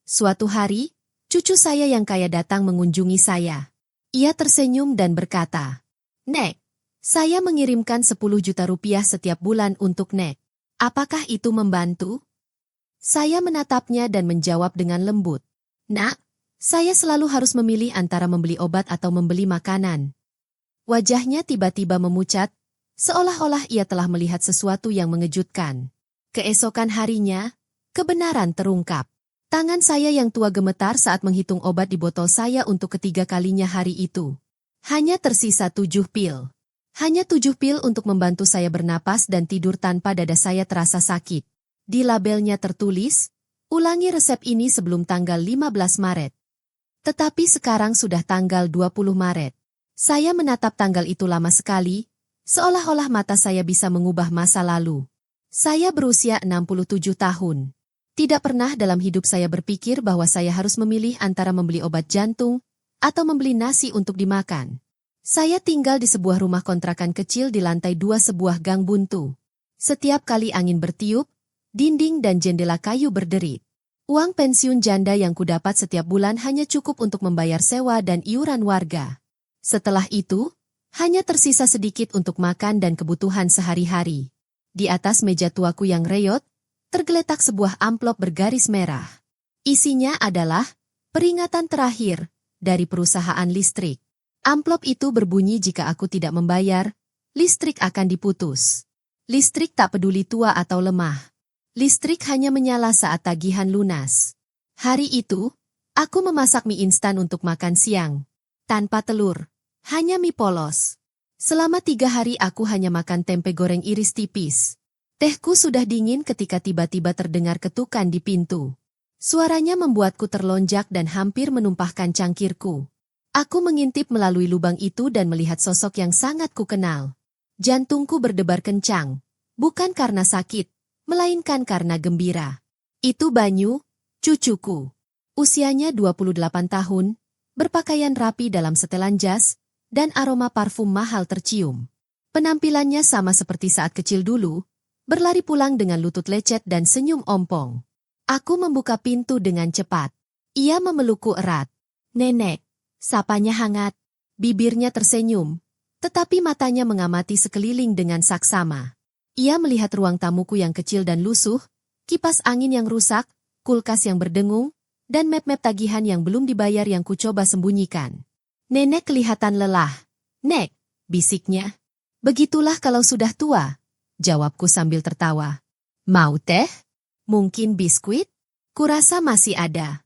Suatu hari, cucu saya yang kaya datang mengunjungi saya. Ia tersenyum dan berkata, "Nek, saya mengirimkan 10 juta rupiah setiap bulan untuk Nek. Apakah itu membantu?" Saya menatapnya dan menjawab dengan lembut, "Nak, saya selalu harus memilih antara membeli obat atau membeli makanan." Wajahnya tiba-tiba memucat, seolah-olah ia telah melihat sesuatu yang mengejutkan. Keesokan harinya, kebenaran terungkap. Tangan saya yang tua gemetar saat menghitung obat di botol saya untuk ketiga kalinya hari itu. Hanya tersisa 7 pil. Hanya 7 pil untuk membantu saya bernapas dan tidur tanpa dada saya terasa sakit. Di labelnya tertulis, "Ulangi resep ini sebelum tanggal 15 Maret. Tetapi sekarang sudah tanggal 20 Maret. Saya menatap tanggal itu lama sekali, seolah-olah mata saya bisa mengubah masa lalu. Saya berusia 67 tahun. Tidak pernah dalam hidup saya berpikir bahwa saya harus memilih antara membeli obat jantung atau membeli nasi untuk dimakan. Saya tinggal di sebuah rumah kontrakan kecil di lantai 2 sebuah gang buntu. Setiap kali angin bertiup, dinding dan jendela kayu berderit. Uang pensiun janda yang kudapat setiap bulan hanya cukup untuk membayar sewa dan iuran warga. Setelah itu, hanya tersisa sedikit untuk makan dan kebutuhan sehari-hari. Di atas meja tuaku yang reyot, tergeletak sebuah amplop bergaris merah. Isinya adalah peringatan terakhir dari perusahaan listrik. Amplop itu berbunyi jika aku tidak membayar, listrik akan diputus. Listrik tak peduli tua atau lemah. Listrik hanya menyala saat tagihan lunas. Hari itu, aku memasak mie instan untuk makan siang. Tanpa telur, hanya mie polos. Selama 3 hari aku hanya makan tempe goreng iris tipis. Tehku sudah dingin ketika tiba-tiba terdengar ketukan di pintu. Suaranya membuatku terlonjak dan hampir menumpahkan cangkirku. Aku mengintip melalui lubang itu dan melihat sosok yang sangat kukenal. Jantungku berdebar kencang, bukan karena sakit, melainkan karena gembira. Itu Banyu, cucuku. Usianya 28 tahun, berpakaian rapi dalam setelan jas, dan aroma parfum mahal tercium. Penampilannya sama seperti saat kecil dulu, berlari pulang dengan lutut lecet dan senyum ompong. Aku membuka pintu dengan cepat. Ia memelukku erat. "Nenek," sapanya hangat. Bibirnya tersenyum, tetapi matanya mengamati sekeliling dengan saksama. Ia melihat ruang tamuku yang kecil dan lusuh, kipas angin yang rusak, kulkas yang berdengung, dan map-map tagihan yang belum dibayar yang kucoba sembunyikan. "Nenek kelihatan lelah." "Nek," bisiknya. "Begitulah kalau sudah tua," jawabku sambil tertawa. "Mau teh? Mungkin biskuit? Kurasa masih ada."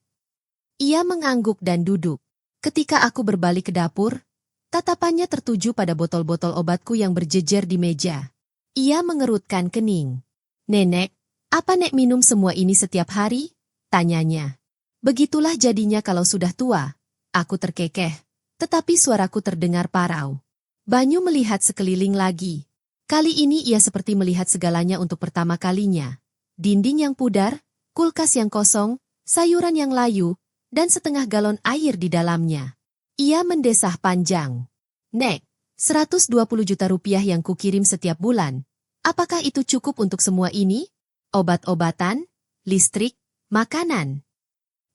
Ia mengangguk dan duduk. Ketika aku berbalik ke dapur, tatapannya tertuju pada botol-botol obatku yang berjejer di meja. Ia mengerutkan kening. "Nenek, apa Nek minum semua ini setiap hari?" tanyanya. "Begitulah jadinya kalau sudah tua." Aku terkekeh, tetapi suaraku terdengar parau. Banyu melihat sekeliling lagi. Kali ini ia seperti melihat segalanya untuk pertama kalinya. Dinding yang pudar, kulkas yang kosong, sayuran yang layu, dan setengah galon air di dalamnya. Ia mendesah panjang. "Nek, 120 juta rupiah yang kukirim setiap bulan. Apakah itu cukup untuk semua ini? Obat-obatan, listrik, makanan?"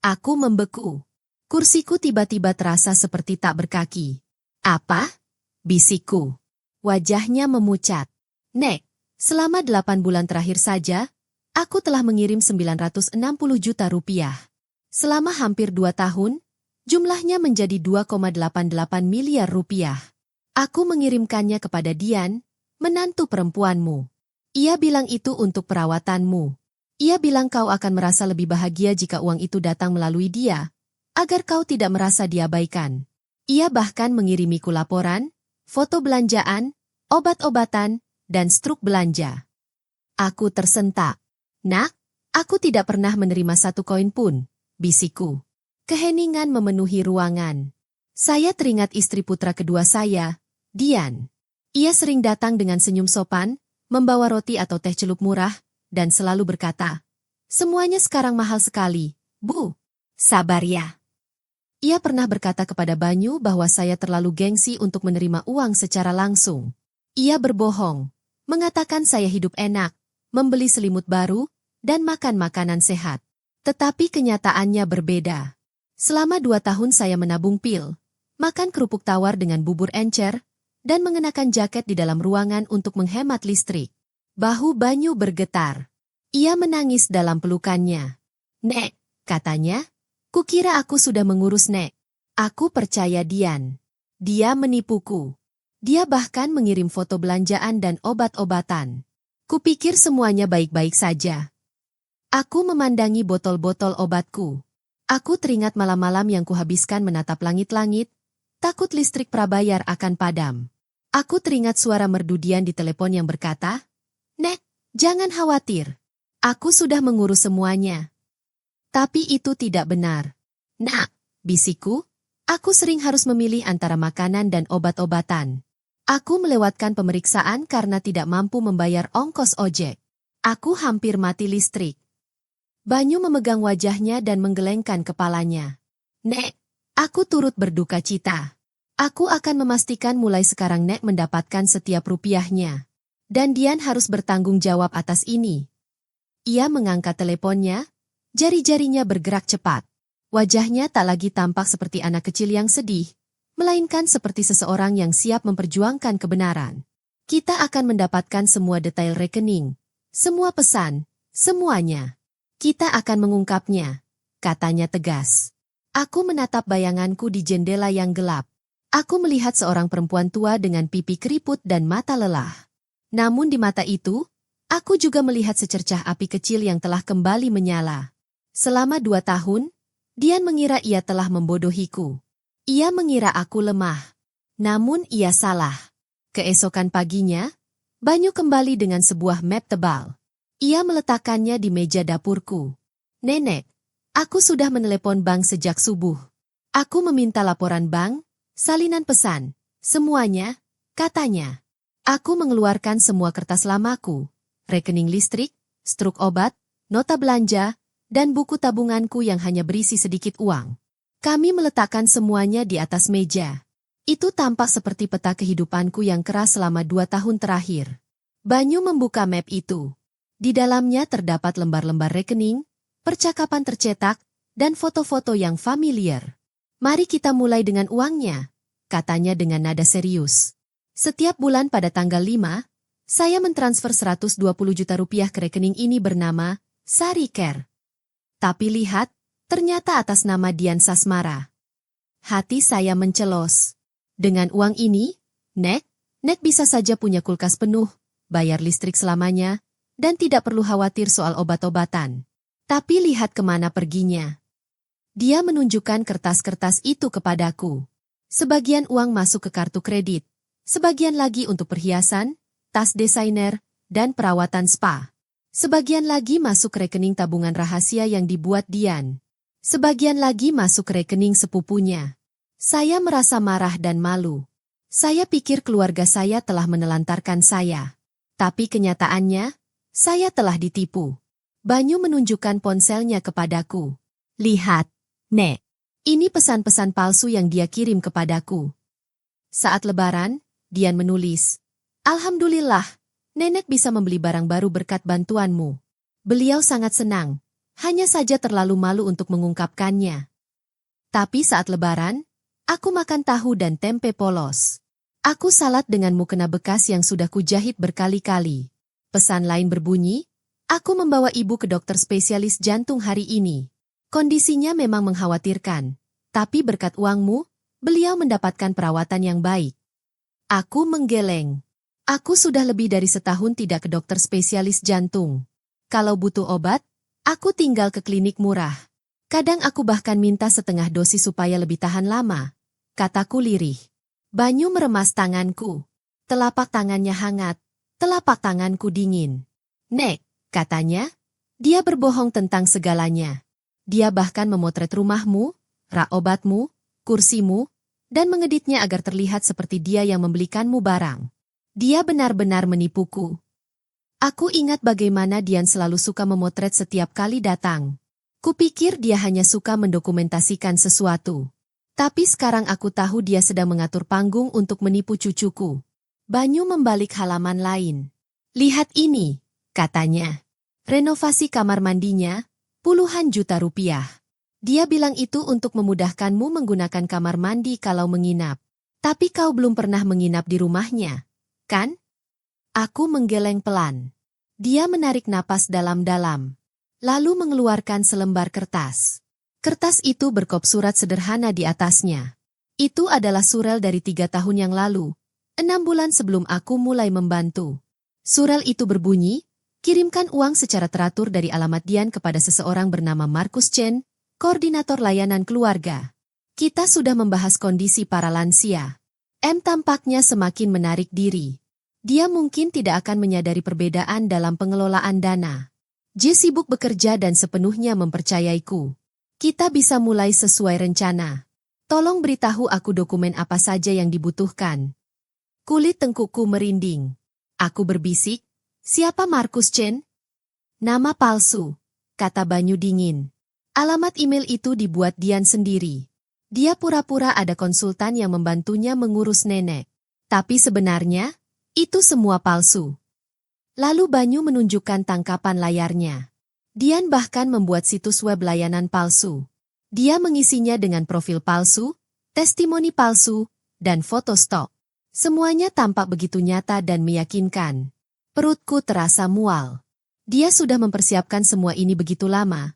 Aku membeku. Kursiku tiba-tiba terasa seperti tak berkaki. "Apa?" bisikku. Wajahnya memucat. "Nek, selama 8 bulan terakhir saja, aku telah mengirim 960 juta rupiah. Selama hampir 2 tahun, jumlahnya menjadi 2,88 miliar rupiah. Aku mengirimkannya kepada Dian, menantu perempuanmu. Ia bilang itu untuk perawatanmu. Ia bilang kau akan merasa lebih bahagia jika uang itu datang melalui dia, agar kau tidak merasa diabaikan. Ia bahkan mengirimiku laporan, foto belanjaan, obat-obatan, dan struk belanja." Aku tersentak. "Nak, aku tidak pernah menerima 1 koin pun," bisikku. Keheningan memenuhi ruangan. Saya teringat istri putra kedua saya, Dian. Ia sering datang dengan senyum sopan, membawa roti atau teh celup murah, dan selalu berkata, "Semuanya sekarang mahal sekali, Bu. Sabar ya." Ia pernah berkata kepada Banyu bahwa saya terlalu gengsi untuk menerima uang secara langsung. Ia berbohong, mengatakan saya hidup enak, membeli selimut baru, dan makan makanan sehat. Tetapi kenyataannya berbeda. Selama 2 tahun saya menabung pil, makan kerupuk tawar dengan bubur encer, dan mengenakan jaket di dalam ruangan untuk menghemat listrik. Bahu Banyu bergetar. Ia menangis dalam pelukannya. "Nek," katanya, "kukira aku sudah mengurus Nek. Aku percaya Dian. Dia menipuku. Dia bahkan mengirim foto belanjaan dan obat-obatan. Kupikir semuanya baik-baik saja. Aku memandangi botol-botol obatku. Aku teringat malam-malam yang kuhabiskan menatap langit-langit, takut listrik prabayar akan padam. Aku teringat suara merdu Dian di telepon yang berkata, 'Nek, jangan khawatir. Aku sudah mengurus semuanya.' Tapi itu tidak benar. 'Nak,' bisikku, 'aku sering harus memilih antara makanan dan obat-obatan. Aku melewatkan pemeriksaan karena tidak mampu membayar ongkos ojek. Aku hampir mati listrik.' Banyu memegang wajahnya dan menggelengkan kepalanya. 'Nek, aku turut berduka cita. Aku akan memastikan mulai sekarang Nek mendapatkan setiap rupiahnya. Dan Dian harus bertanggung jawab atas ini.' Ia mengangkat teleponnya, jari-jarinya bergerak cepat. Wajahnya tak lagi tampak seperti anak kecil yang sedih, melainkan seperti seseorang yang siap memperjuangkan kebenaran. 'Kita akan mendapatkan semua detail rekening, semua pesan, semuanya. Kita akan mengungkapnya,' katanya tegas. Aku menatap bayanganku di jendela yang gelap. Aku melihat seorang perempuan tua dengan pipi keriput dan mata lelah. Namun di mata itu, aku juga melihat secercah api kecil yang telah kembali menyala. Selama 2 tahun, Dian mengira ia telah membodohiku. Ia mengira aku lemah. Namun ia salah. Keesokan paginya, Banyu kembali dengan sebuah map tebal. Ia meletakkannya di meja dapurku. 'Nenek, aku sudah menelepon bank sejak subuh. Aku meminta laporan bank, salinan pesan, semuanya,' katanya. Aku mengeluarkan semua kertas lamaku, rekening listrik, struk obat, nota belanja, dan buku tabunganku yang hanya berisi sedikit uang. Kami meletakkan semuanya di atas meja. Itu tampak seperti peta kehidupanku yang keras selama 2 tahun terakhir. Banyu membuka map itu. Di dalamnya terdapat lembar-lembar rekening, percakapan tercetak, dan foto-foto yang familiar. 'Mari kita mulai dengan uangnya,' katanya dengan nada serius. Setiap bulan pada tanggal 5, saya mentransfer 120 juta rupiah ke rekening ini bernama Sari Care. Tapi lihat, ternyata atas nama Dian Sasmara. Hati saya mencelos. Dengan uang ini, Nek bisa saja punya kulkas penuh, bayar listrik selamanya, dan tidak perlu khawatir soal obat-obatan. Tapi lihat kemana perginya. Dia menunjukkan kertas-kertas itu kepadaku. Sebagian uang masuk ke kartu kredit, sebagian lagi untuk perhiasan, tas desainer, dan perawatan spa. Sebagian lagi masuk ke rekening tabungan rahasia yang dibuat Dian. Sebagian lagi masuk ke rekening sepupunya. Saya merasa marah dan malu. Saya pikir keluarga saya telah menelantarkan saya. Tapi kenyataannya, saya telah ditipu. Banyu menunjukkan ponselnya kepadaku. 'Lihat, Nek. Ini pesan-pesan palsu yang dia kirim kepadaku.' Saat Lebaran, Dian menulis, 'Alhamdulillah, Nenek bisa membeli barang baru berkat bantuanmu.' Beliau sangat senang, hanya saja terlalu malu untuk mengungkapkannya. Tapi saat Lebaran, aku makan tahu dan tempe polos. Aku salat dengan mukena bekas yang sudah kujahit berkali-kali. Pesan lain berbunyi, 'Aku membawa ibu ke dokter spesialis jantung hari ini. Kondisinya memang mengkhawatirkan, tapi berkat uangmu, beliau mendapatkan perawatan yang baik.' Aku menggeleng. Aku sudah lebih dari setahun tidak ke dokter spesialis jantung. Kalau butuh obat, aku tinggal ke klinik murah. Kadang aku bahkan minta setengah dosis supaya lebih tahan lama," kataku lirih. Banyu meremas tanganku. Telapak tangannya hangat, telapak tanganku dingin. "Nek," katanya, "dia berbohong tentang segalanya. Dia bahkan memotret rumahmu, rak obatmu, kursimu, dan mengeditnya agar terlihat seperti dia yang membelikanmu barang. Dia benar-benar menipuku." Aku ingat bagaimana Dian selalu suka memotret setiap kali datang. Kupikir dia hanya suka mendokumentasikan sesuatu. Tapi sekarang aku tahu dia sedang mengatur panggung untuk menipu cucuku. Banyu membalik halaman lain. "Lihat ini," katanya. Renovasi kamar mandinya, Puluhan juta rupiah. Dia bilang itu untuk memudahkanmu menggunakan kamar mandi kalau menginap. Tapi kau belum pernah menginap di rumahnya, kan? Aku menggeleng pelan. Dia menarik napas dalam-dalam. Lalu mengeluarkan selembar kertas. Kertas itu berkop surat sederhana di atasnya. Itu adalah surel dari 3 tahun yang lalu, 6 bulan sebelum aku mulai membantu. Surel itu berbunyi, kirimkan uang secara teratur dari alamat Dian kepada seseorang bernama Markus Chen, koordinator layanan keluarga. Kita sudah membahas kondisi para lansia. M tampaknya semakin menarik diri. Dia mungkin tidak akan menyadari perbedaan dalam pengelolaan dana. J sibuk bekerja dan sepenuhnya mempercayaiku. Kita bisa mulai sesuai rencana. Tolong beritahu aku dokumen apa saja yang dibutuhkan. Kulit tengkukku merinding. Aku berbisik, siapa Markus Chen? Nama palsu, kata Banyu dingin. Alamat email itu dibuat Dian sendiri. Dia pura-pura ada konsultan yang membantunya mengurus nenek. Tapi sebenarnya, itu semua palsu. Lalu Banyu menunjukkan tangkapan layarnya. Dian bahkan membuat situs web layanan palsu. Dia mengisinya dengan profil palsu, testimoni palsu, dan foto stok. Semuanya tampak begitu nyata dan meyakinkan. Perutku terasa mual. Dia sudah mempersiapkan semua ini begitu lama.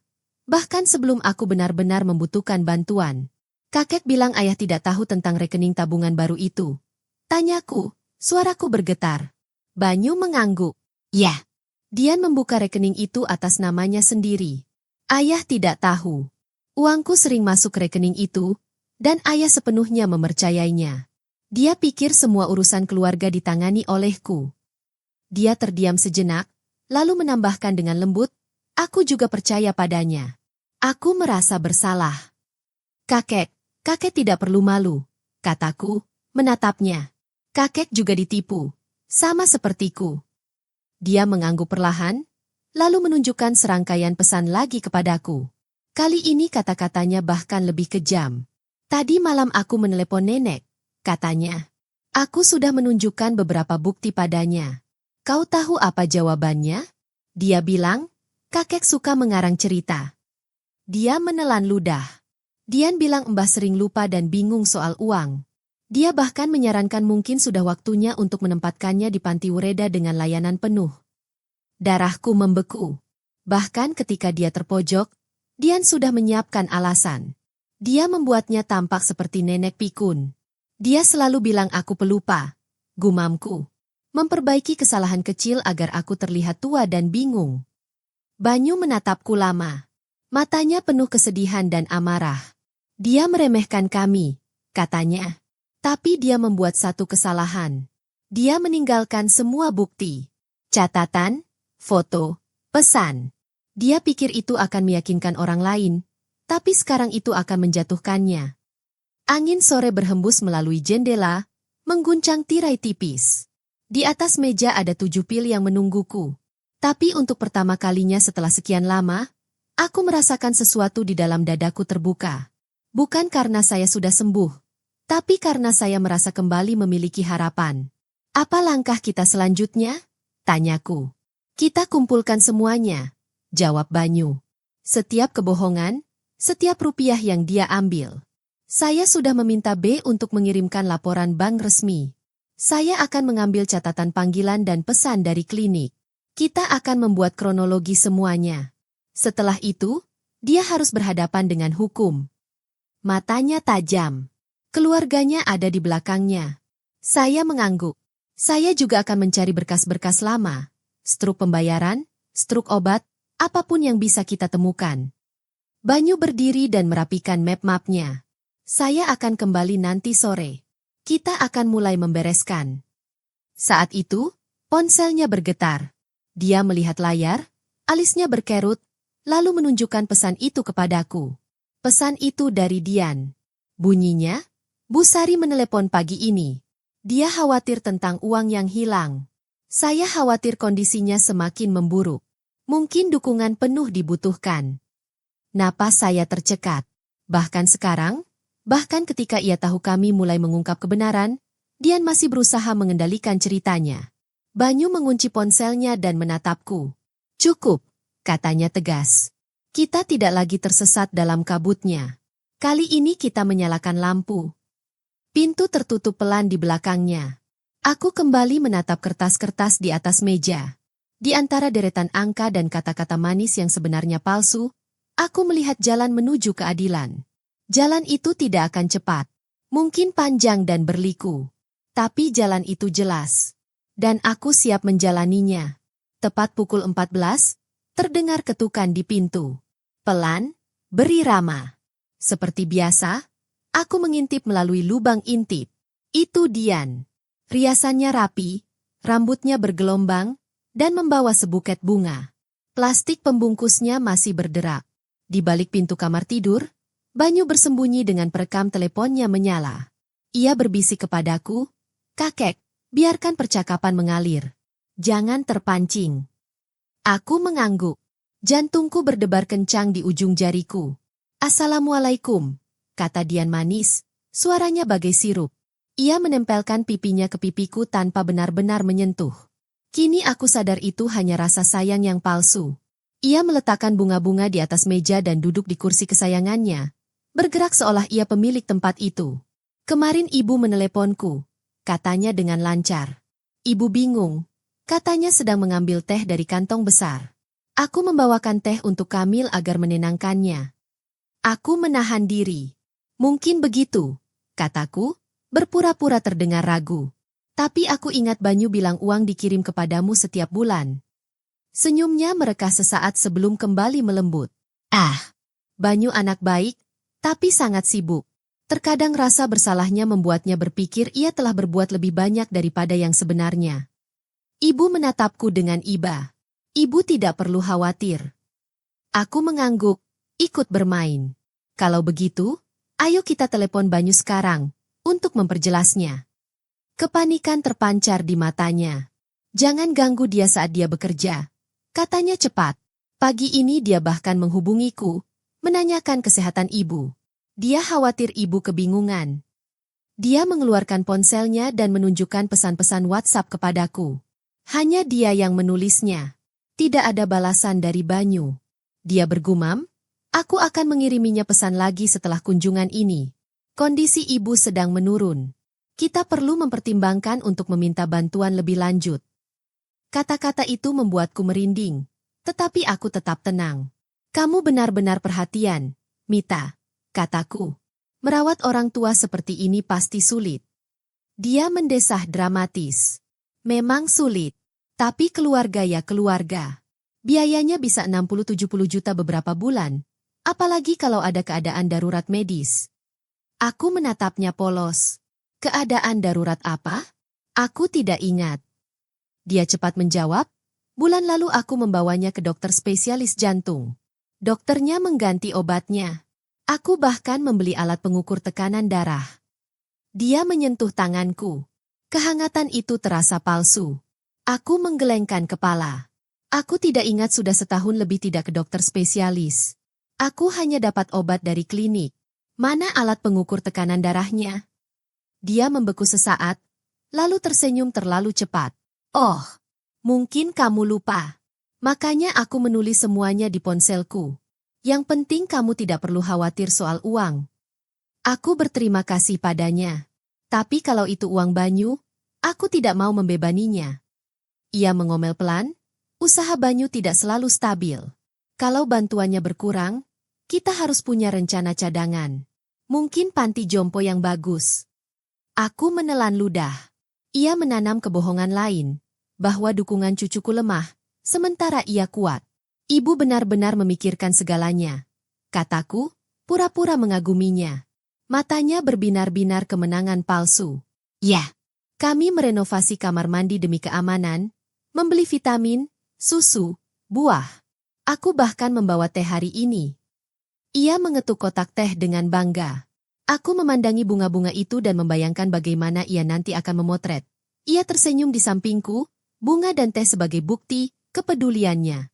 Bahkan sebelum aku benar-benar membutuhkan bantuan. Kakek bilang ayah tidak tahu tentang rekening tabungan baru itu. Tanyaku, suaraku bergetar. Banyu mengangguk. Ya. Dian membuka rekening itu atas namanya sendiri. Ayah tidak tahu. Uangku sering masuk ke rekening itu, dan ayah sepenuhnya mempercayainya. Dia pikir semua urusan keluarga ditangani olehku. Dia terdiam sejenak, lalu menambahkan dengan lembut, aku juga percaya padanya. Aku merasa bersalah. Kakek tidak perlu malu, kataku, menatapnya. Kakek juga ditipu, sama sepertiku. Dia mengangguk perlahan, lalu menunjukkan serangkaian pesan lagi kepadaku. Kali ini kata-katanya bahkan lebih kejam. Tadi malam aku menelepon nenek, katanya. Aku sudah menunjukkan beberapa bukti padanya. Kau tahu apa jawabannya? Dia bilang, kakek suka mengarang cerita. Dia menelan ludah. Dian bilang Mbah sering lupa dan bingung soal uang. Dia bahkan menyarankan mungkin sudah waktunya untuk menempatkannya di panti Wureda dengan layanan penuh. Darahku membeku. Bahkan ketika dia terpojok, Dian sudah menyiapkan alasan. Dia membuatnya tampak seperti nenek pikun. Dia selalu bilang aku pelupa, gumamku. Memperbaiki kesalahan kecil agar aku terlihat tua dan bingung. Banyu menatapku lama. Matanya penuh kesedihan dan amarah. Dia meremehkan kami, katanya. Tapi dia membuat satu kesalahan. Dia meninggalkan semua bukti. Catatan, foto, pesan. Dia pikir itu akan meyakinkan orang lain, tapi sekarang itu akan menjatuhkannya. Angin sore berhembus melalui jendela, mengguncang tirai tipis. Di atas meja ada 7 pil yang menungguku. Tapi untuk pertama kalinya setelah sekian lama, aku merasakan sesuatu di dalam dadaku terbuka. Bukan karena saya sudah sembuh, tapi karena saya merasa kembali memiliki harapan. Apa langkah kita selanjutnya? Tanyaku. Kita kumpulkan semuanya, jawab Banyu. Setiap kebohongan, setiap rupiah yang dia ambil. Saya sudah meminta B untuk mengirimkan laporan bank resmi. Saya akan mengambil catatan panggilan dan pesan dari klinik. Kita akan membuat kronologi semuanya. Setelah itu, dia harus berhadapan dengan hukum. Matanya tajam. Keluarganya ada di belakangnya. Saya mengangguk. Saya juga akan mencari berkas-berkas lama. Struk pembayaran, struk obat, apapun yang bisa kita temukan. Banyu berdiri dan merapikan map-mapnya. Saya akan kembali nanti sore. Kita akan mulai membereskan. Saat itu, ponselnya bergetar. Dia melihat layar, alisnya berkerut, lalu menunjukkan pesan itu kepadaku. Pesan itu dari Dian. Bunyinya, Bu Sari menelepon pagi ini. Dia khawatir tentang uang yang hilang. Saya khawatir kondisinya semakin memburuk. Mungkin dukungan penuh dibutuhkan. Napas saya tercekat. Bahkan sekarang, bahkan ketika ia tahu kami mulai mengungkap kebenaran, Dian masih berusaha mengendalikan ceritanya. Banyu mengunci ponselnya dan menatapku. Cukup, katanya tegas. Kita tidak lagi tersesat dalam kabutnya. Kali ini kita menyalakan lampu. Pintu tertutup pelan di belakangnya. Aku kembali menatap kertas-kertas di atas meja. Di antara deretan angka dan kata-kata manis yang sebenarnya palsu, aku melihat jalan menuju keadilan. Jalan itu tidak akan cepat. Mungkin panjang dan berliku. Tapi jalan itu jelas. Dan aku siap menjalaninya. Tepat pukul 14, terdengar ketukan di pintu. Pelan, beri Rama. Seperti biasa, aku mengintip melalui lubang intip. Itu Dian. Riasannya rapi, rambutnya bergelombang, dan membawa sebuket bunga. Plastik pembungkusnya masih berderak. Di balik pintu kamar tidur, Banyu bersembunyi dengan perekam teleponnya menyala. Ia berbisik kepadaku, "Kakek, biarkan percakapan mengalir. Jangan terpancing." Aku mengangguk. Jantungku berdebar kencang di ujung jariku. "Assalamualaikum," kata Dian manis, suaranya bagai sirup. Ia menempelkan pipinya ke pipiku tanpa benar-benar menyentuh. Kini aku sadar itu hanya rasa sayang yang palsu. Ia meletakkan bunga-bunga di atas meja dan duduk di kursi kesayangannya, bergerak seolah ia pemilik tempat itu. "Kemarin ibu meneleponku," katanya dengan lancar. "Ibu bingung," katanya sedang mengambil teh dari kantong besar. Aku membawakan teh untuk Kamil agar menenangkannya. Aku menahan diri. "Mungkin begitu," kataku, berpura-pura terdengar ragu. "Tapi aku ingat Banyu bilang uang dikirim kepadamu setiap bulan." Senyumnya mereka sesaat sebelum kembali melembut. Banyu anak baik, tapi sangat sibuk. Terkadang rasa bersalahnya membuatnya berpikir ia telah berbuat lebih banyak daripada yang sebenarnya. Ibu menatapku dengan iba. "Ibu tidak perlu khawatir." Aku mengangguk, ikut bermain. "Kalau begitu, ayo kita telepon Banyu sekarang, untuk memperjelasnya." Kepanikan terpancar di matanya. "Jangan ganggu dia saat dia bekerja," katanya cepat. Pagi ini dia bahkan menghubungiku, menanyakan kesehatan ibu. Dia khawatir ibu kebingungan. Dia mengeluarkan ponselnya dan menunjukkan pesan-pesan WhatsApp kepadaku. Hanya dia yang menulisnya. Tidak ada balasan dari Banyu. Dia bergumam, "Aku akan mengiriminya pesan lagi setelah kunjungan ini. Kondisi ibu sedang menurun. Kita perlu mempertimbangkan untuk meminta bantuan lebih lanjut." Kata-kata itu membuatku merinding, tetapi aku tetap tenang. "Kamu benar-benar perhatian, Mita," kataku. "Merawat orang tua seperti ini pasti sulit." Dia mendesah dramatis. "Memang sulit. Tapi keluarga ya keluarga. Biayanya bisa 60-70 juta beberapa bulan. Apalagi kalau ada keadaan darurat medis." Aku menatapnya polos. "Keadaan darurat apa?" "Aku tidak ingat." Dia cepat menjawab, "Bulan lalu aku membawanya ke dokter spesialis jantung. Dokternya mengganti obatnya. Aku bahkan membeli alat pengukur tekanan darah." Dia menyentuh tanganku. Kehangatan itu terasa palsu. Aku menggelengkan kepala. Aku tidak ingat sudah setahun lebih tidak ke dokter spesialis. Aku hanya dapat obat dari klinik. Mana alat pengukur tekanan darahnya? Dia membeku sesaat, lalu tersenyum terlalu cepat. "Oh, mungkin kamu lupa. Makanya aku menulis semuanya di ponselku. Yang penting kamu tidak perlu khawatir soal uang." Aku berterima kasih padanya. Tapi kalau itu uang Banyu, aku tidak mau membebaninya. Ia mengomel pelan, "Usaha Banyu tidak selalu stabil. Kalau bantuannya berkurang, kita harus punya rencana cadangan. Mungkin panti jompo yang bagus." Aku menelan ludah. Ia menanam kebohongan lain, bahwa dukungan cucuku lemah, sementara ia kuat. "Ibu benar-benar memikirkan segalanya," kataku, pura-pura mengaguminya. Matanya berbinar-binar kemenangan palsu. "Ya, kami merenovasi kamar mandi demi keamanan, membeli vitamin, susu, buah. Aku bahkan membawa teh hari ini." Ia mengetuk kotak teh dengan bangga. Aku memandangi bunga-bunga itu dan membayangkan bagaimana ia nanti akan memotret. Ia tersenyum di sampingku, bunga dan teh sebagai bukti kepeduliannya.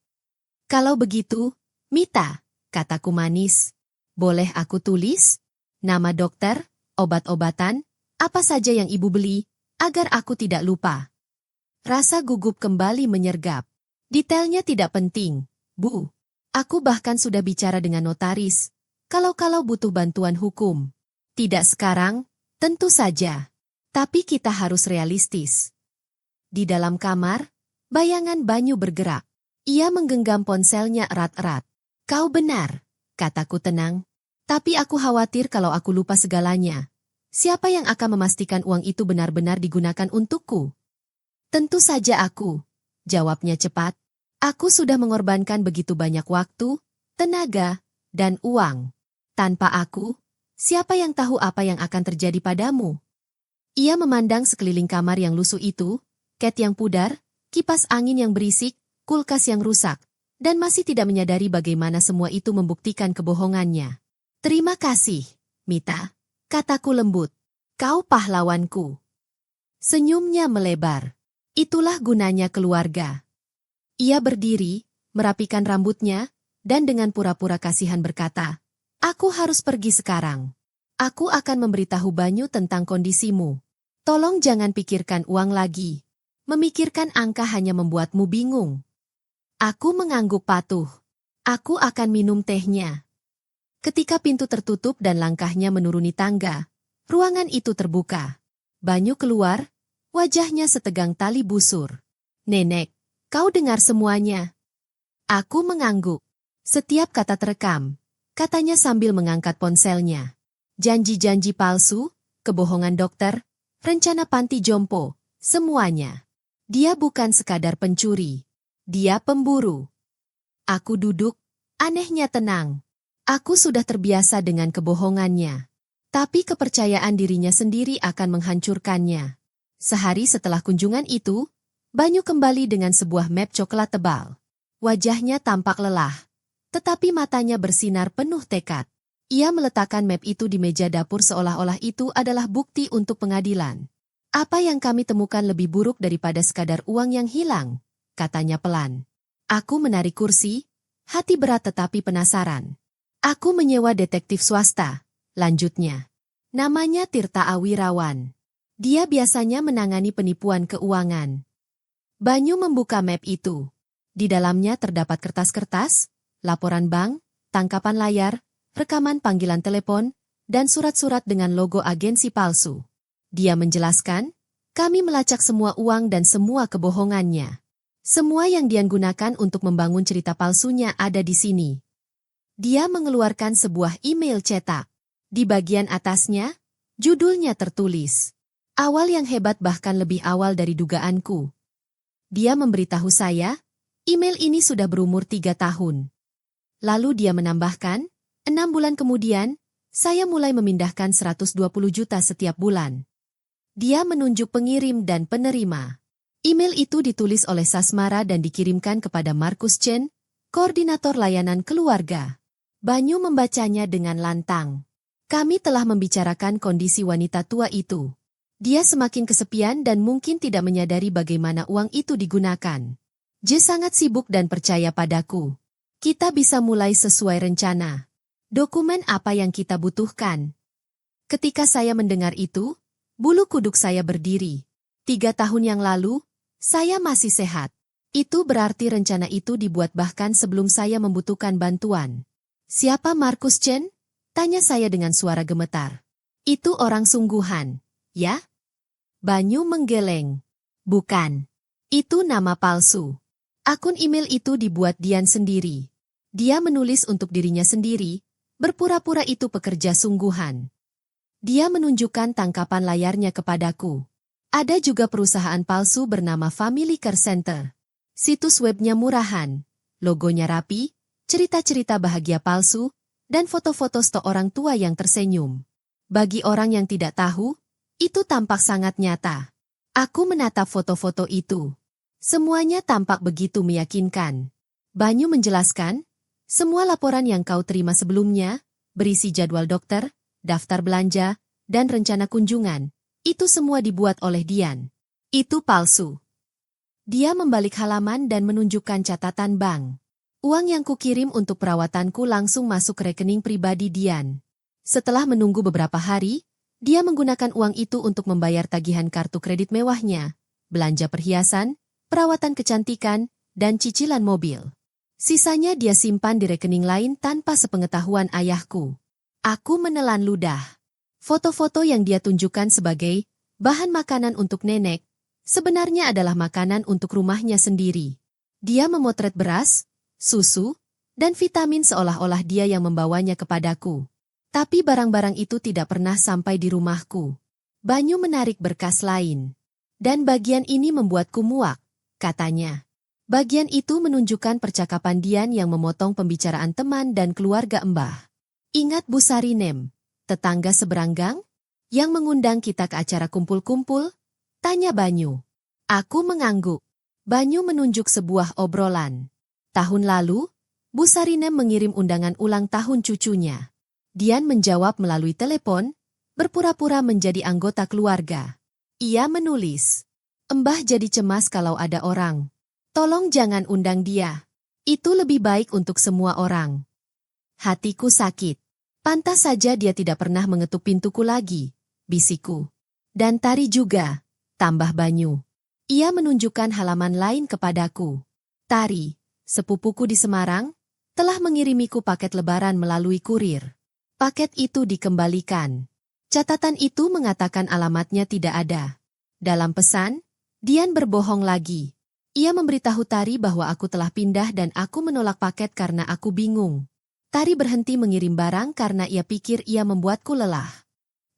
"Kalau begitu, Mita," kataku manis, "boleh aku tulis? Nama dokter, obat-obatan, apa saja yang ibu beli, agar aku tidak lupa." Rasa gugup kembali menyergap. "Detailnya tidak penting, Bu. Aku bahkan sudah bicara dengan notaris, kalau butuh bantuan hukum. Tidak sekarang, tentu saja. Tapi kita harus realistis. Di dalam kamar, bayangan Banyu bergerak. Ia menggenggam ponselnya erat-erat. Kau benar, kataku tenang. Tapi aku khawatir kalau aku lupa segalanya. Siapa yang akan memastikan uang itu benar-benar digunakan untukku? Tentu saja aku, jawabnya cepat. Aku sudah mengorbankan begitu banyak waktu, tenaga, dan uang. Tanpa aku, siapa yang tahu apa yang akan terjadi padamu? Ia memandang sekeliling kamar yang lusuh itu, cat yang pudar, kipas angin yang berisik, kulkas yang rusak, dan masih tidak menyadari bagaimana semua itu membuktikan kebohongannya. Terima kasih, Mita, kataku lembut. Kau pahlawanku. Senyumnya melebar. Itulah gunanya keluarga. Ia berdiri, merapikan rambutnya, dan dengan pura-pura kasihan berkata, aku harus pergi sekarang. Aku akan memberitahu Banyu tentang kondisimu. Tolong jangan pikirkan uang lagi. Memikirkan angka hanya membuatmu bingung. Aku mengangguk patuh. Aku akan minum tehnya. Ketika pintu tertutup dan langkahnya menuruni tangga, ruangan itu terbuka. Banyu keluar, wajahnya setegang tali busur. Nenek, kau dengar semuanya? Aku mengangguk. Setiap kata terekam, katanya sambil mengangkat ponselnya. Janji-janji palsu, kebohongan dokter, rencana panti jompo, semuanya. Dia bukan sekadar pencuri. Dia pemburu. Aku duduk, anehnya tenang. Aku sudah terbiasa dengan kebohongannya. Tapi kepercayaan dirinya sendiri akan menghancurkannya. Sehari setelah kunjungan itu, Banyu kembali dengan sebuah map coklat tebal. Wajahnya tampak lelah, tetapi matanya bersinar penuh tekad. Ia meletakkan map itu di meja dapur seolah-olah itu adalah bukti untuk pengadilan. Apa yang kami temukan lebih buruk daripada sekadar uang yang hilang, katanya pelan. Aku menarik kursi, hati berat tetapi penasaran. Aku menyewa detektif swasta, lanjutnya. Namanya Tirta Awirawan. Dia biasanya menangani penipuan keuangan. Banyu membuka map itu. Di dalamnya terdapat kertas-kertas, laporan bank, tangkapan layar, rekaman panggilan telepon, dan surat-surat dengan logo agensi palsu. Dia menjelaskan, kami melacak semua uang dan semua kebohongannya. Semua yang dia gunakan untuk membangun cerita palsunya ada di sini. Dia mengeluarkan sebuah email cetak. Di bagian atasnya, judulnya tertulis. Awal yang hebat bahkan lebih awal dari dugaanku. Dia memberitahu saya, email ini sudah berumur 3 tahun. Lalu dia menambahkan, 6 bulan kemudian, saya mulai memindahkan 120 juta setiap bulan. Dia menunjuk pengirim dan penerima. Email itu ditulis oleh Sasmara dan dikirimkan kepada Markus Chen, koordinator layanan keluarga. Banyu membacanya dengan lantang. Kami telah membicarakan kondisi wanita tua itu. Dia semakin kesepian dan mungkin tidak menyadari bagaimana uang itu digunakan. Dia sangat sibuk dan percaya padaku. Kita bisa mulai sesuai rencana. Dokumen apa yang kita butuhkan? Ketika saya mendengar itu, bulu kuduk saya berdiri. 3 tahun yang lalu, saya masih sehat. Itu berarti rencana itu dibuat bahkan sebelum saya membutuhkan bantuan. Siapa Markus Chen? Tanya saya dengan suara gemetar. Itu orang sungguhan, ya? Banyu menggeleng. Bukan. Itu nama palsu. Akun email itu dibuat Dian sendiri. Dia menulis untuk dirinya sendiri, berpura-pura itu pekerja sungguhan. Dia menunjukkan tangkapan layarnya kepadaku. Ada juga perusahaan palsu bernama Family Care Center. Situs webnya murahan, logonya rapi, cerita-cerita bahagia palsu, dan foto-foto stok orang tua yang tersenyum. Bagi orang yang tidak tahu, itu tampak sangat nyata. Aku menatap foto-foto itu. Semuanya tampak begitu meyakinkan. Banyu menjelaskan, semua laporan yang kau terima sebelumnya, berisi jadwal dokter, daftar belanja, dan rencana kunjungan, itu semua dibuat oleh Dian. Itu palsu. Dia membalik halaman dan menunjukkan catatan bank. Uang yang kukirim untuk perawatanku langsung masuk ke rekening pribadi Dian. Setelah menunggu beberapa hari, dia menggunakan uang itu untuk membayar tagihan kartu kredit mewahnya, belanja perhiasan, perawatan kecantikan, dan cicilan mobil. Sisanya dia simpan di rekening lain tanpa sepengetahuan ayahku. Aku menelan ludah. Foto-foto yang dia tunjukkan sebagai bahan makanan untuk nenek, sebenarnya adalah makanan untuk rumahnya sendiri. Dia memotret beras, susu, dan vitamin seolah-olah dia yang membawanya kepadaku. Tapi barang-barang itu tidak pernah sampai di rumahku. Banyu menarik berkas lain. Dan bagian ini membuatku muak, katanya. Bagian itu menunjukkan percakapan Dian yang memotong pembicaraan teman dan keluarga Mbah. Ingat Bu Sarinem, tetangga seberanggang? Yang mengundang kita ke acara kumpul-kumpul? Tanya Banyu. Aku mengangguk. Banyu menunjuk sebuah obrolan. Tahun lalu, Bu Sarinem mengirim undangan ulang tahun cucunya. Dian menjawab melalui telepon, berpura-pura menjadi anggota keluarga. Ia menulis, Mbah jadi cemas kalau ada orang. Tolong jangan undang dia. Itu lebih baik untuk semua orang. Hatiku sakit. Pantas saja dia tidak pernah mengetuk pintuku lagi, bisikku. Dan Tari juga, tambah Banyu. Ia menunjukkan halaman lain kepadaku. Tari, sepupuku di Semarang, telah mengirimiku paket lebaran melalui kurir. Paket itu dikembalikan. Catatan itu mengatakan alamatnya tidak ada. Dalam pesan, Dian berbohong lagi. Ia memberitahu Tari bahwa aku telah pindah dan aku menolak paket karena aku bingung. Tari berhenti mengirim barang karena ia pikir ia membuatku lelah.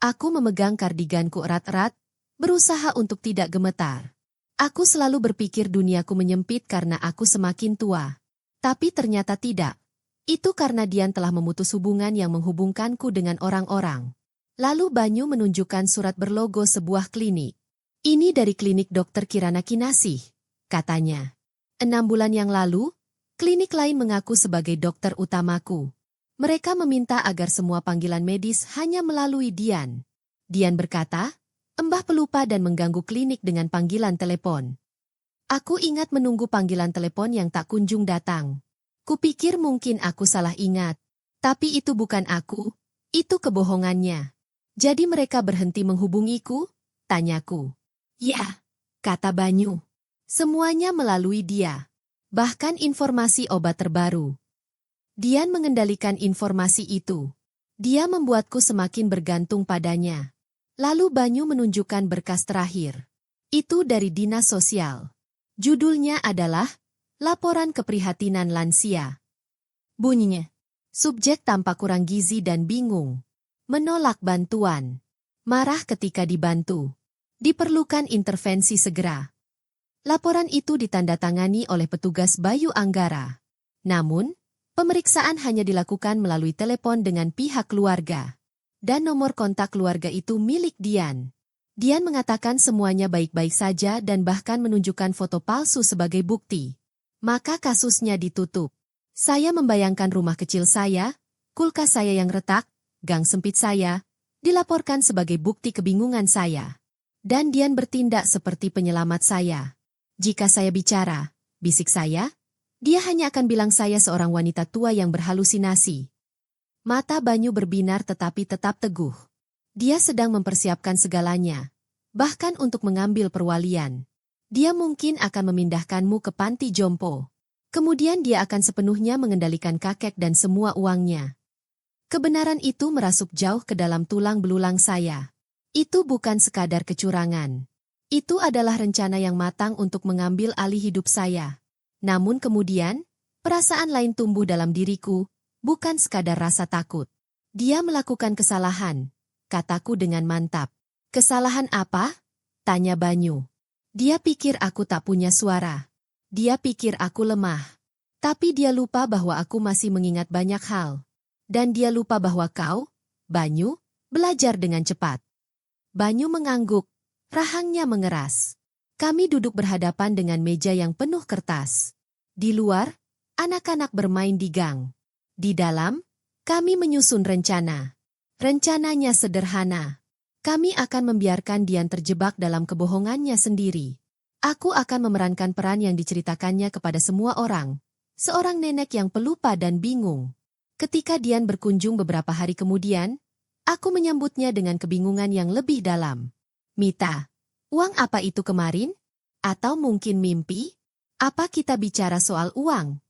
Aku memegang kardiganku erat-erat, berusaha untuk tidak gemetar. Aku selalu berpikir duniaku menyempit karena aku semakin tua. Tapi ternyata tidak. Itu karena Dian telah memutus hubungan yang menghubungkanku dengan orang-orang. Lalu Banyu menunjukkan surat berlogo sebuah klinik. Ini dari klinik Dokter Kirana Kinasih, katanya. 6 bulan yang lalu, klinik lain mengaku sebagai dokter utamaku. Mereka meminta agar semua panggilan medis hanya melalui Dian. Dian berkata, Mbah pelupa dan mengganggu klinik dengan panggilan telepon. Aku ingat menunggu panggilan telepon yang tak kunjung datang. Kupikir mungkin aku salah ingat. Tapi itu bukan aku, itu kebohongannya. Jadi mereka berhenti menghubungiku? Tanyaku. Ya, kata Banyu. Semuanya melalui dia. Bahkan informasi obat terbaru. Dian mengendalikan informasi itu. Dia membuatku semakin bergantung padanya. Lalu Banyu menunjukkan berkas terakhir. Itu dari Dinas Sosial. Judulnya adalah Laporan Keprihatinan Lansia. Bunyinya. Subjek tampak kurang gizi dan bingung. Menolak bantuan. Marah ketika dibantu. Diperlukan intervensi segera. Laporan itu ditandatangani oleh petugas Bayu Anggara. Namun, pemeriksaan hanya dilakukan melalui telepon dengan pihak keluarga. Dan nomor kontak keluarga itu milik Dian. Dian mengatakan semuanya baik-baik saja dan bahkan menunjukkan foto palsu sebagai bukti. Maka kasusnya ditutup. Saya membayangkan rumah kecil saya, kulkas saya yang retak, gang sempit saya, dilaporkan sebagai bukti kebingungan saya. Dan Dian bertindak seperti penyelamat saya. Jika saya bicara, bisik saya, dia hanya akan bilang saya seorang wanita tua yang berhalusinasi. Mata Banyu berbinar tetapi tetap teguh. Dia sedang mempersiapkan segalanya, bahkan untuk mengambil perwalian. Dia mungkin akan memindahkanmu ke panti jompo. Kemudian dia akan sepenuhnya mengendalikan kakek dan semua uangnya. Kebenaran itu merasuk jauh ke dalam tulang belulang saya. Itu bukan sekadar kecurangan. Itu adalah rencana yang matang untuk mengambil alih hidup saya. Namun kemudian, perasaan lain tumbuh dalam diriku, bukan sekadar rasa takut. Dia melakukan kesalahan, kataku dengan mantap. Kesalahan apa? Tanya Banyu. Dia pikir aku tak punya suara. Dia pikir aku lemah. Tapi dia lupa bahwa aku masih mengingat banyak hal. Dan dia lupa bahwa kau, Banyu, belajar dengan cepat. Banyu mengangguk. Rahangnya mengeras. Kami duduk berhadapan dengan meja yang penuh kertas. Di luar, anak-anak bermain di gang. Di dalam, kami menyusun rencana. Rencananya sederhana. Kami akan membiarkan Dian terjebak dalam kebohongannya sendiri. Aku akan memerankan peran yang diceritakannya kepada semua orang. Seorang nenek yang pelupa dan bingung. Ketika Dian berkunjung beberapa hari kemudian, aku menyambutnya dengan kebingungan yang lebih dalam. Mita, uang apa itu kemarin? Atau mungkin mimpi? Apa kita bicara soal uang?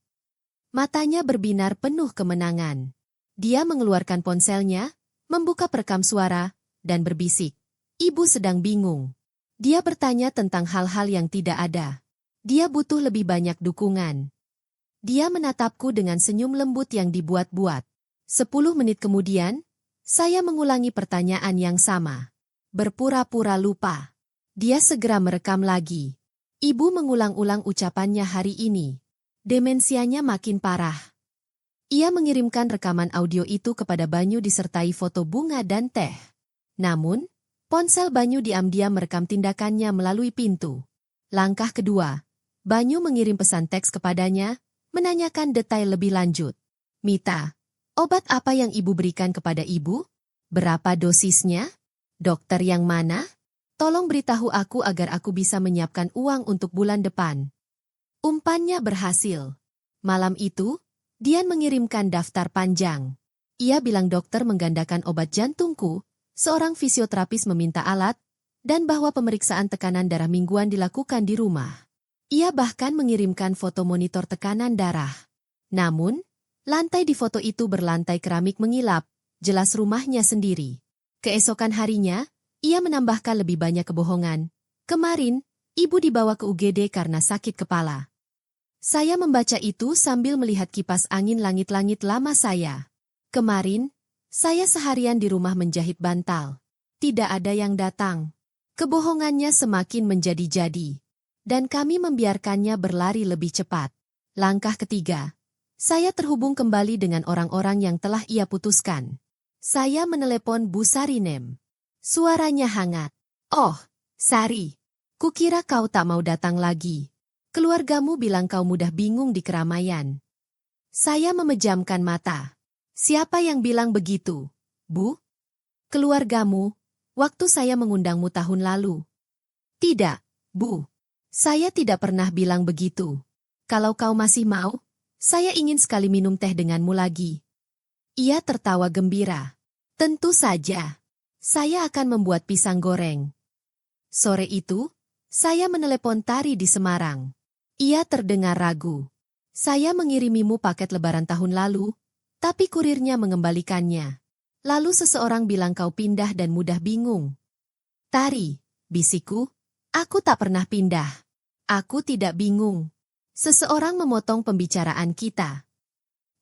Matanya berbinar penuh kemenangan. Dia mengeluarkan ponselnya, membuka perekam suara, dan berbisik. Ibu sedang bingung. Dia bertanya tentang hal-hal yang tidak ada. Dia butuh lebih banyak dukungan. Dia menatapku dengan senyum lembut yang dibuat-buat. 10 menit kemudian, saya mengulangi pertanyaan yang sama. Berpura-pura lupa. Dia segera merekam lagi. Ibu mengulang-ulang ucapannya hari ini. Demensianya makin parah. Ia mengirimkan rekaman audio itu kepada Banyu disertai foto bunga dan teh. Namun, ponsel Banyu diam-diam merekam tindakannya melalui pintu. Langkah kedua, Banyu mengirim pesan teks kepadanya, menanyakan detail lebih lanjut. Mita, obat apa yang ibu berikan kepada ibu? Berapa dosisnya? Dokter yang mana? Tolong beritahu aku agar aku bisa menyiapkan uang untuk bulan depan. Umpannya berhasil. Malam itu, Dian mengirimkan daftar panjang. Ia bilang dokter menggandakan obat jantungku, seorang fisioterapis meminta alat, dan bahwa pemeriksaan tekanan darah mingguan dilakukan di rumah. Ia bahkan mengirimkan foto monitor tekanan darah. Namun, lantai di foto itu berlantai keramik mengilap, jelas rumahnya sendiri. Keesokan harinya, ia menambahkan lebih banyak kebohongan. Kemarin, ibu dibawa ke UGD karena sakit kepala. Saya membaca itu sambil melihat kipas angin langit-langit lama saya. Kemarin, saya seharian di rumah menjahit bantal. Tidak ada yang datang. Kebohongannya semakin menjadi-jadi. Dan kami membiarkannya berlari lebih cepat. Langkah ketiga, saya terhubung kembali dengan orang-orang yang telah ia putuskan. Saya menelepon Bu Sarinem. Suaranya hangat. Oh, Sari. Kukira kau tak mau datang lagi. Keluargamu bilang kau mudah bingung di keramaian. Saya memejamkan mata. Siapa yang bilang begitu, Bu? Keluargamu, waktu saya mengundangmu tahun lalu. Tidak, Bu. Saya tidak pernah bilang begitu. Kalau kau masih mau, saya ingin sekali minum teh denganmu lagi. Ia tertawa gembira. Tentu saja. Saya akan membuat pisang goreng. Sore itu, saya menelepon Tari di Semarang. Ia terdengar ragu. Saya mengirimimu paket lebaran tahun lalu, tapi kurirnya mengembalikannya. Lalu seseorang bilang kau pindah dan mudah bingung. Tari, bisikku, aku tak pernah pindah. Aku tidak bingung. Seseorang memotong pembicaraan kita.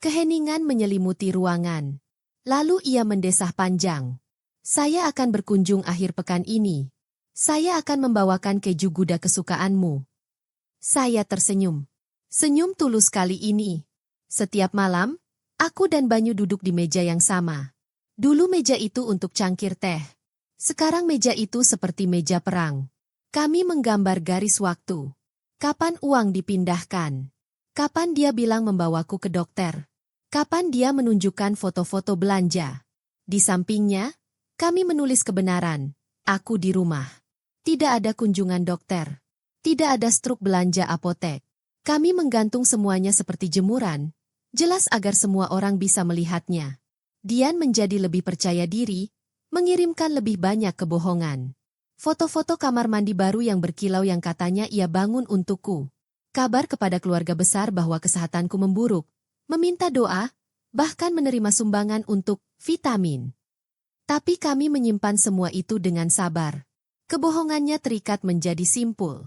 Keheningan menyelimuti ruangan. Lalu ia mendesah panjang. Saya akan berkunjung akhir pekan ini. Saya akan membawakan keju Gouda kesukaanmu. Saya tersenyum. Senyum tulus kali ini. Setiap malam, aku dan Banyu duduk di meja yang sama. Dulu meja itu untuk cangkir teh. Sekarang meja itu seperti meja perang. Kami menggambar garis waktu. Kapan uang dipindahkan? Kapan dia bilang membawaku ke dokter? Kapan dia menunjukkan foto-foto belanja? Di sampingnya, kami menulis kebenaran. Aku di rumah. Tidak ada kunjungan dokter. Tidak ada struk belanja apotek. Kami menggantung semuanya seperti jemuran, jelas agar semua orang bisa melihatnya. Dian menjadi lebih percaya diri, mengirimkan lebih banyak kebohongan. Foto-foto kamar mandi baru yang berkilau yang katanya ia bangun untukku. Kabar kepada keluarga besar bahwa kesehatanku memburuk, meminta doa, bahkan menerima sumbangan untuk vitamin. Tapi kami menyimpan semua itu dengan sabar. Kebohongannya terikat menjadi simpul.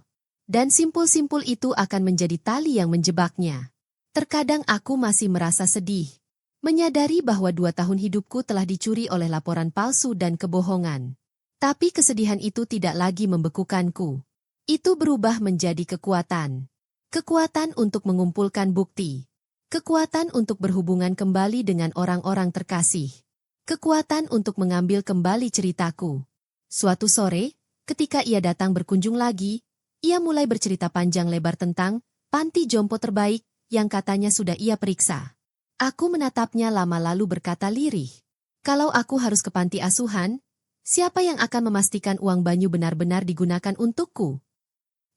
Dan simpul-simpul itu akan menjadi tali yang menjebaknya. Terkadang aku masih merasa sedih. Menyadari bahwa 2 tahun hidupku telah dicuri oleh laporan palsu dan kebohongan. Tapi kesedihan itu tidak lagi membekukanku. Itu berubah menjadi kekuatan. Kekuatan untuk mengumpulkan bukti. Kekuatan untuk berhubungan kembali dengan orang-orang terkasih. Kekuatan untuk mengambil kembali ceritaku. Suatu sore, ketika ia datang berkunjung lagi, ia mulai bercerita panjang lebar tentang panti jompo terbaik yang katanya sudah ia periksa. Aku menatapnya lama lalu berkata lirih. Kalau aku harus ke panti asuhan, siapa yang akan memastikan uang Banyu benar-benar digunakan untukku?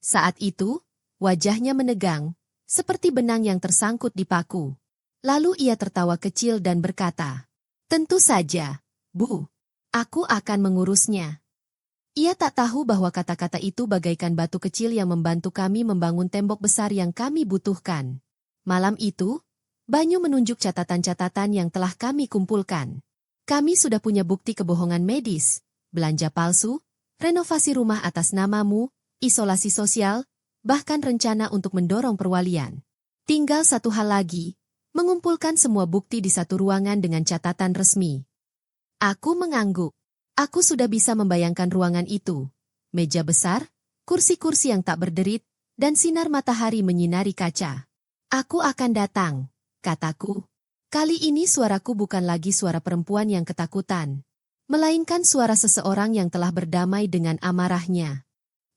Saat itu, wajahnya menegang, seperti benang yang tersangkut di paku. Lalu ia tertawa kecil dan berkata, "Tentu saja, Bu. Aku akan mengurusnya." Ia tak tahu bahwa kata-kata itu bagaikan batu kecil yang membantu kami membangun tembok besar yang kami butuhkan. Malam itu, Banyu menunjuk catatan-catatan yang telah kami kumpulkan. Kami sudah punya bukti kebohongan medis, belanja palsu, renovasi rumah atas namamu, isolasi sosial, bahkan rencana untuk mendorong perwalian. Tinggal satu hal lagi, mengumpulkan semua bukti di satu ruangan dengan catatan resmi. Aku mengangguk. Aku sudah bisa membayangkan ruangan itu. Meja besar, kursi-kursi yang tak berderit, dan sinar matahari menyinari kaca. Aku akan datang, kataku. Kali ini suaraku bukan lagi suara perempuan yang ketakutan, melainkan suara seseorang yang telah berdamai dengan amarahnya.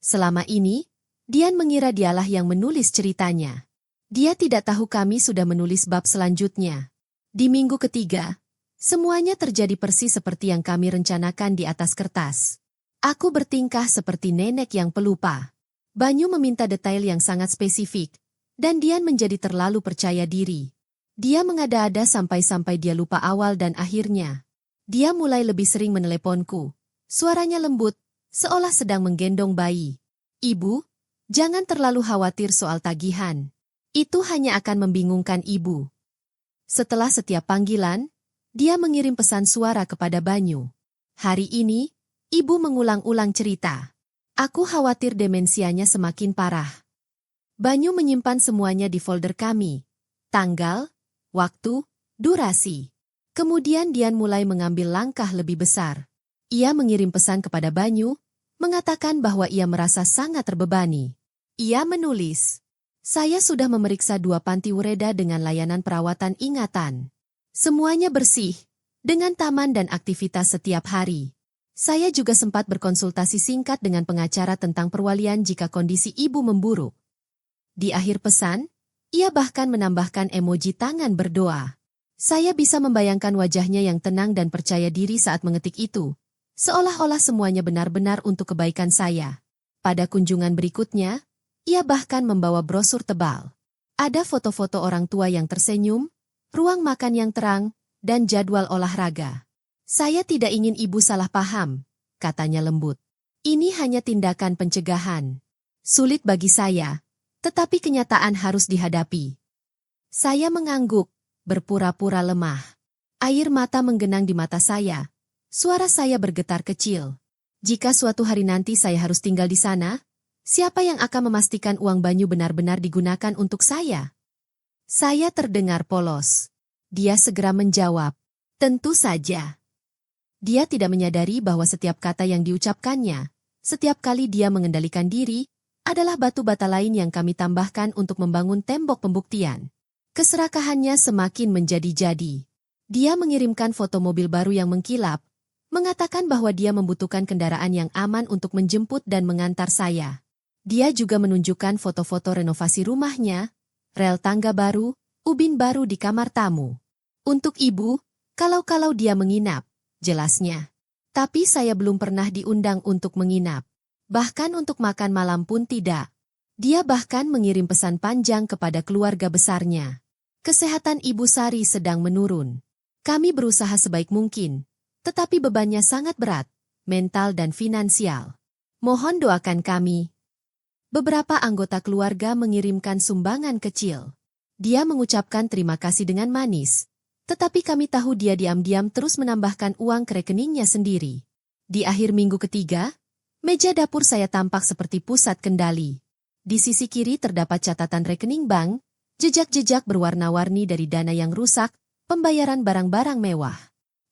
Selama ini, Dian mengira dialah yang menulis ceritanya. Dia tidak tahu kami sudah menulis bab selanjutnya. Di minggu ketiga, semuanya terjadi persis seperti yang kami rencanakan di atas kertas. Aku bertingkah seperti nenek yang pelupa. Banyu meminta detail yang sangat spesifik, dan Dian menjadi terlalu percaya diri. Dia mengada-ada sampai-sampai dia lupa awal dan akhirnya. Dia mulai lebih sering meneleponku. Suaranya lembut, seolah sedang menggendong bayi. Ibu, jangan terlalu khawatir soal tagihan. Itu hanya akan membingungkan ibu. Setelah setiap panggilan, dia mengirim pesan suara kepada Banyu. Hari ini, ibu mengulang-ulang cerita. Aku khawatir demensianya semakin parah. Banyu menyimpan semuanya di folder kami. Tanggal, waktu, durasi. Kemudian Dian mulai mengambil langkah lebih besar. Ia mengirim pesan kepada Banyu, mengatakan bahwa ia merasa sangat terbebani. Ia menulis, "Saya sudah memeriksa 2 panti Ureda dengan layanan perawatan ingatan. Semuanya bersih, dengan taman dan aktivitas setiap hari. Saya juga sempat berkonsultasi singkat dengan pengacara tentang perwalian jika kondisi ibu memburuk." Di akhir pesan, ia bahkan menambahkan emoji tangan berdoa. Saya bisa membayangkan wajahnya yang tenang dan percaya diri saat mengetik itu, seolah-olah semuanya benar-benar untuk kebaikan saya. Pada kunjungan berikutnya, ia bahkan membawa brosur tebal. Ada foto-foto orang tua yang tersenyum, ruang makan yang terang, dan jadwal olahraga. Saya tidak ingin ibu salah paham, katanya lembut. Ini hanya tindakan pencegahan. Sulit bagi saya, tetapi kenyataan harus dihadapi. Saya mengangguk, berpura-pura lemah. Air mata menggenang di mata saya. Suara saya bergetar kecil. Jika suatu hari nanti saya harus tinggal di sana, siapa yang akan memastikan uang Banyu benar-benar digunakan untuk saya? Saya terdengar polos. Dia segera menjawab, "Tentu saja." Dia tidak menyadari bahwa setiap kata yang diucapkannya, setiap kali dia mengendalikan diri, adalah batu bata lain yang kami tambahkan untuk membangun tembok pembuktian. Keserakahannya semakin menjadi-jadi. Dia mengirimkan foto mobil baru yang mengkilap, mengatakan bahwa dia membutuhkan kendaraan yang aman untuk menjemput dan mengantar saya. Dia juga menunjukkan foto-foto renovasi rumahnya, rel tangga baru, ubin baru di kamar tamu. Untuk ibu, kalau-kalau dia menginap, jelasnya. Tapi saya belum pernah diundang untuk menginap. Bahkan untuk makan malam pun tidak. Dia bahkan mengirim pesan panjang kepada keluarga besarnya. Kesehatan Ibu Sari sedang menurun. Kami berusaha sebaik mungkin, tetapi bebannya sangat berat, mental dan finansial. Mohon doakan kami. Beberapa anggota keluarga mengirimkan sumbangan kecil. Dia mengucapkan terima kasih dengan manis, tetapi kami tahu dia diam-diam terus menambahkan uang ke rekeningnya sendiri. Di akhir minggu ketiga, meja dapur saya tampak seperti pusat kendali. Di sisi kiri terdapat catatan rekening bank, jejak-jejak berwarna-warni dari dana yang rusak, pembayaran barang-barang mewah.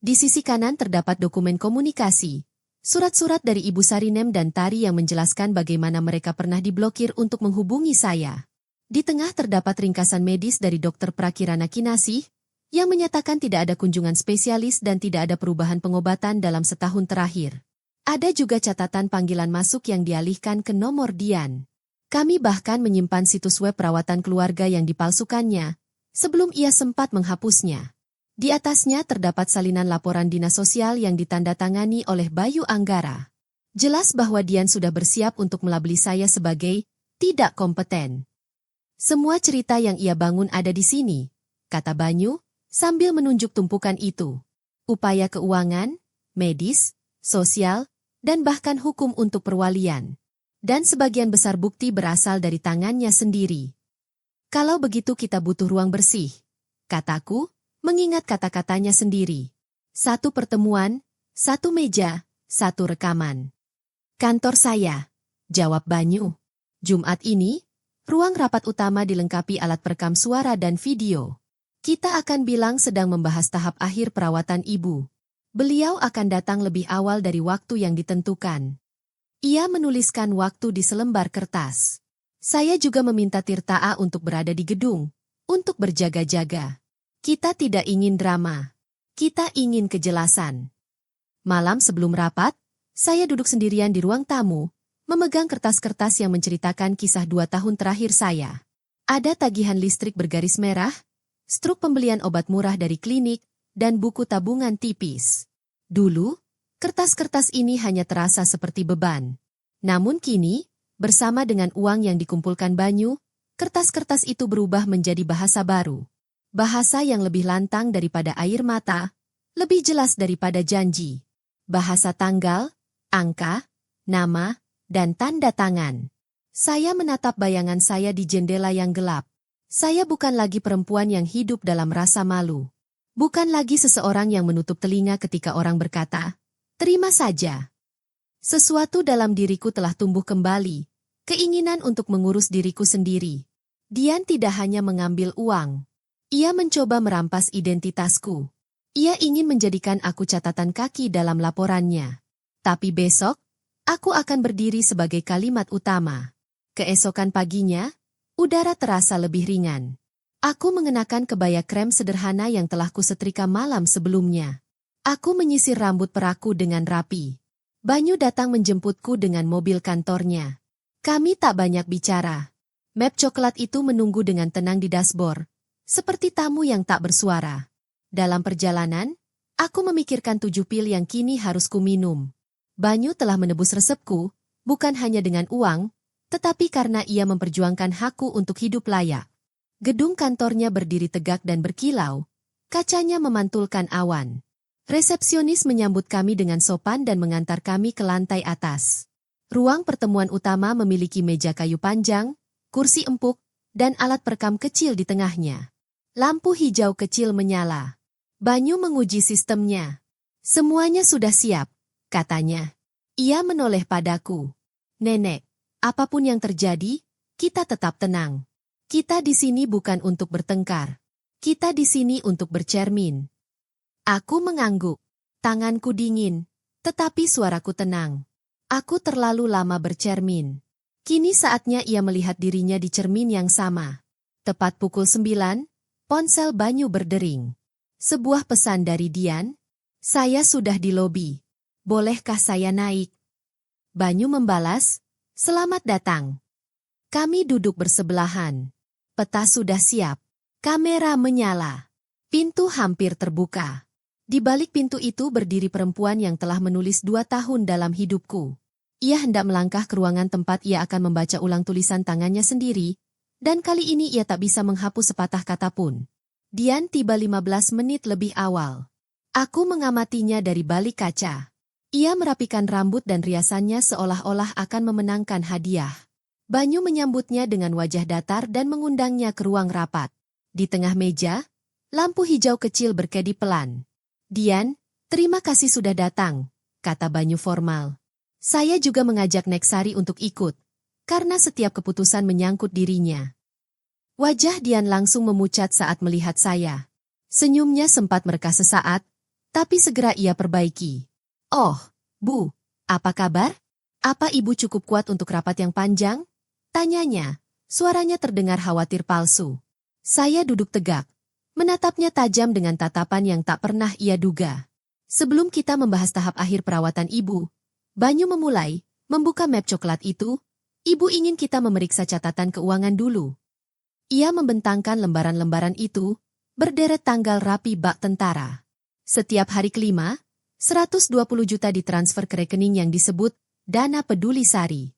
Di sisi kanan terdapat dokumen komunikasi, surat-surat dari Ibu Sarinem dan Tari yang menjelaskan bagaimana mereka pernah diblokir untuk menghubungi saya. Di tengah terdapat ringkasan medis dari Dr. Prakirana Kinasih, yang menyatakan tidak ada kunjungan spesialis dan tidak ada perubahan pengobatan dalam setahun terakhir. Ada juga catatan panggilan masuk yang dialihkan ke nomor Dian. Kami bahkan menyimpan situs web perawatan keluarga yang dipalsukannya, sebelum ia sempat menghapusnya. Di atasnya terdapat salinan laporan dinas sosial yang ditandatangani oleh Bayu Anggara. Jelas bahwa Dian sudah bersiap untuk melabeli saya sebagai tidak kompeten. Semua cerita yang ia bangun ada di sini, kata Banyu, sambil menunjuk tumpukan itu. Upaya keuangan, medis, sosial, dan bahkan hukum untuk perwalian. Dan sebagian besar bukti berasal dari tangannya sendiri. Kalau begitu kita butuh ruang bersih. kataku, mengingat kata-katanya sendiri. 1 pertemuan, 1 meja, 1 rekaman. Kantor saya, jawab Banyu. Jumat ini, ruang rapat utama dilengkapi alat perekam suara dan video. Kita akan bilang sedang membahas tahap akhir perawatan ibu. Beliau akan datang lebih awal dari waktu yang ditentukan. Ia menuliskan waktu di selembar kertas. Saya juga meminta Tirta A untuk berada di gedung, untuk berjaga-jaga. Kita tidak ingin drama. Kita ingin kejelasan. Malam sebelum rapat, saya duduk sendirian di ruang tamu, memegang kertas-kertas yang menceritakan kisah 2 tahun terakhir saya. Ada tagihan listrik bergaris merah, struk pembelian obat murah dari klinik, dan buku tabungan tipis. Dulu, kertas-kertas ini hanya terasa seperti beban. Namun kini, bersama dengan uang yang dikumpulkan Banyu, kertas-kertas itu berubah menjadi bahasa baru. Bahasa yang lebih lantang daripada air mata, lebih jelas daripada janji. Bahasa tanggal, angka, nama, dan tanda tangan. Saya menatap bayangan saya di jendela yang gelap. Saya bukan lagi perempuan yang hidup dalam rasa malu. Bukan lagi seseorang yang menutup telinga ketika orang berkata, "Terima saja." Sesuatu dalam diriku telah tumbuh kembali, keinginan untuk mengurus diriku sendiri. Dian tidak hanya mengambil uang. Ia mencoba merampas identitasku. Ia ingin menjadikan aku catatan kaki dalam laporannya. Tapi besok, aku akan berdiri sebagai kalimat utama. Keesokan paginya, udara terasa lebih ringan. Aku mengenakan kebaya krem sederhana yang telah kusetrika malam sebelumnya. Aku menyisir rambut peraku dengan rapi. Banyu datang menjemputku dengan mobil kantornya. Kami tak banyak bicara. Map coklat itu menunggu dengan tenang di dashboard, seperti tamu yang tak bersuara. Dalam perjalanan, aku memikirkan 7 pil yang kini harus kuminum. Banyu telah menebus resepku, bukan hanya dengan uang, tetapi karena ia memperjuangkan hakku untuk hidup layak. Gedung kantornya berdiri tegak dan berkilau, kacanya memantulkan awan. Resepsionis menyambut kami dengan sopan dan mengantar kami ke lantai atas. Ruang pertemuan utama memiliki meja kayu panjang, kursi empuk, dan alat perekam kecil di tengahnya. Lampu hijau kecil menyala. Banyu menguji sistemnya. Semuanya sudah siap, katanya. Ia menoleh padaku. Nenek, apapun yang terjadi, kita tetap tenang. Kita di sini bukan untuk bertengkar. Kita di sini untuk bercermin. Aku mengangguk. Tanganku dingin, tetapi suaraku tenang. Aku terlalu lama bercermin. Kini saatnya ia melihat dirinya di cermin yang sama. Tepat pukul 9, ponsel Banyu berdering. Sebuah pesan dari Dian. Saya sudah di lobi. Bolehkah saya naik? Banyu membalas, selamat datang. Kami duduk bersebelahan. Peta sudah siap. Kamera menyala. Pintu hampir terbuka. Di balik pintu itu berdiri perempuan yang telah menulis 2 tahun dalam hidupku. Ia hendak melangkah ke ruangan tempat ia akan membaca ulang tulisan tangannya sendiri, dan kali ini ia tak bisa menghapus sepatah kata pun. Dian tiba 15 menit lebih awal. Aku mengamatinya dari balik kaca. Ia merapikan rambut dan riasannya seolah-olah akan memenangkan hadiah. Banyu menyambutnya dengan wajah datar dan mengundangnya ke ruang rapat. Di tengah meja, lampu hijau kecil berkedip pelan. Dian, terima kasih sudah datang, kata Banyu formal. Saya juga mengajak Neksari untuk ikut, karena setiap keputusan menyangkut dirinya. Wajah Dian langsung memucat saat melihat saya. Senyumnya sempat mereka sesaat, tapi segera ia perbaiki. Oh, Bu, apa kabar? Apa Ibu cukup kuat untuk rapat yang panjang? Tanyanya, suaranya terdengar khawatir palsu. Saya duduk tegak. Menatapnya tajam dengan tatapan yang tak pernah ia duga. Sebelum kita membahas tahap akhir perawatan ibu, Banyu memulai, membuka map coklat itu, ibu ingin kita memeriksa catatan keuangan dulu. Ia membentangkan lembaran-lembaran itu, berderet tanggal rapi bak tentara. Setiap hari kelima, 120 juta ditransfer ke rekening yang disebut Dana Peduli Sari.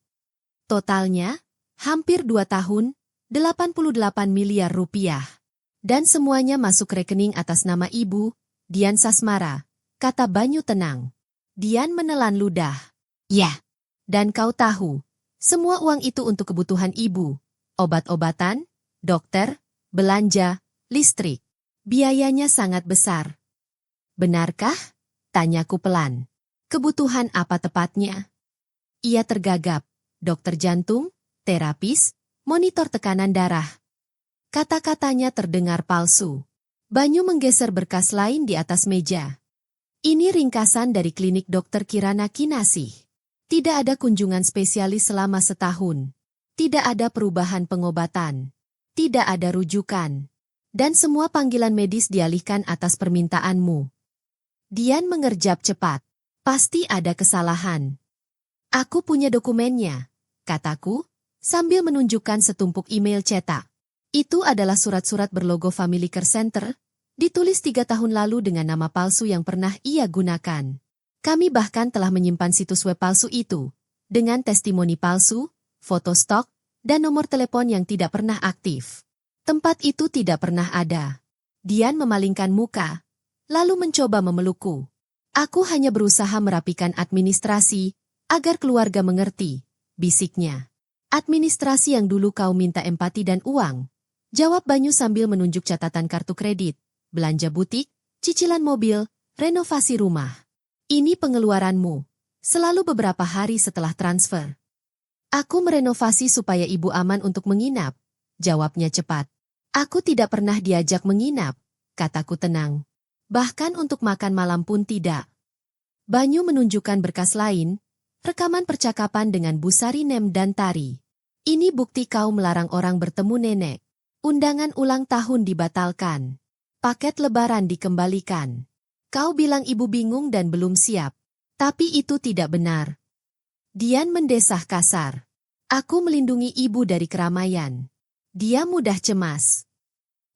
Totalnya, hampir 2 tahun, 88 miliar rupiah. Dan semuanya masuk rekening atas nama ibu, Dian Sasmara, kata Banyu tenang. Dian menelan ludah. Ya, dan kau tahu, semua uang itu untuk kebutuhan ibu, obat-obatan, dokter, belanja, listrik. Biayanya sangat besar. Benarkah? Tanyaku pelan. Kebutuhan apa tepatnya? Ia tergagap. Dokter jantung, terapis, monitor tekanan darah. Kata-katanya terdengar palsu. Banyu menggeser berkas lain di atas meja. Ini ringkasan dari klinik Dokter Kirana Kinasih. Tidak ada kunjungan spesialis selama setahun. Tidak ada perubahan pengobatan. Tidak ada rujukan. Dan semua panggilan medis dialihkan atas permintaanmu. Dian mengerjap cepat. Pasti ada kesalahan. Aku punya dokumennya, kataku, sambil menunjukkan setumpuk email cetak. Itu adalah surat-surat berlogo Family Care Center, ditulis 3 tahun lalu dengan nama palsu yang pernah ia gunakan. Kami bahkan telah menyimpan situs web palsu itu, dengan testimoni palsu, foto stok, dan nomor telepon yang tidak pernah aktif. Tempat itu tidak pernah ada. Dian memalingkan muka, lalu mencoba memelukku. Aku hanya berusaha merapikan administrasi, agar keluarga mengerti, bisiknya. Administrasi yang dulu kau minta empati dan uang. Jawab Banyu sambil menunjuk catatan kartu kredit, belanja butik, cicilan mobil, renovasi rumah. Ini pengeluaranmu. Selalu beberapa hari setelah transfer. Aku merenovasi supaya ibu aman untuk menginap. Jawabnya cepat. Aku tidak pernah diajak menginap, kataku tenang. Bahkan untuk makan malam pun tidak. Banyu menunjukkan berkas lain, rekaman percakapan dengan Bu Sarinem dan Tari. Ini bukti kau melarang orang bertemu nenek. Undangan ulang tahun dibatalkan. Paket lebaran dikembalikan. Kau bilang ibu bingung dan belum siap. Tapi itu tidak benar. Dian mendesah kasar. Aku melindungi ibu dari keramaian. Dia mudah cemas.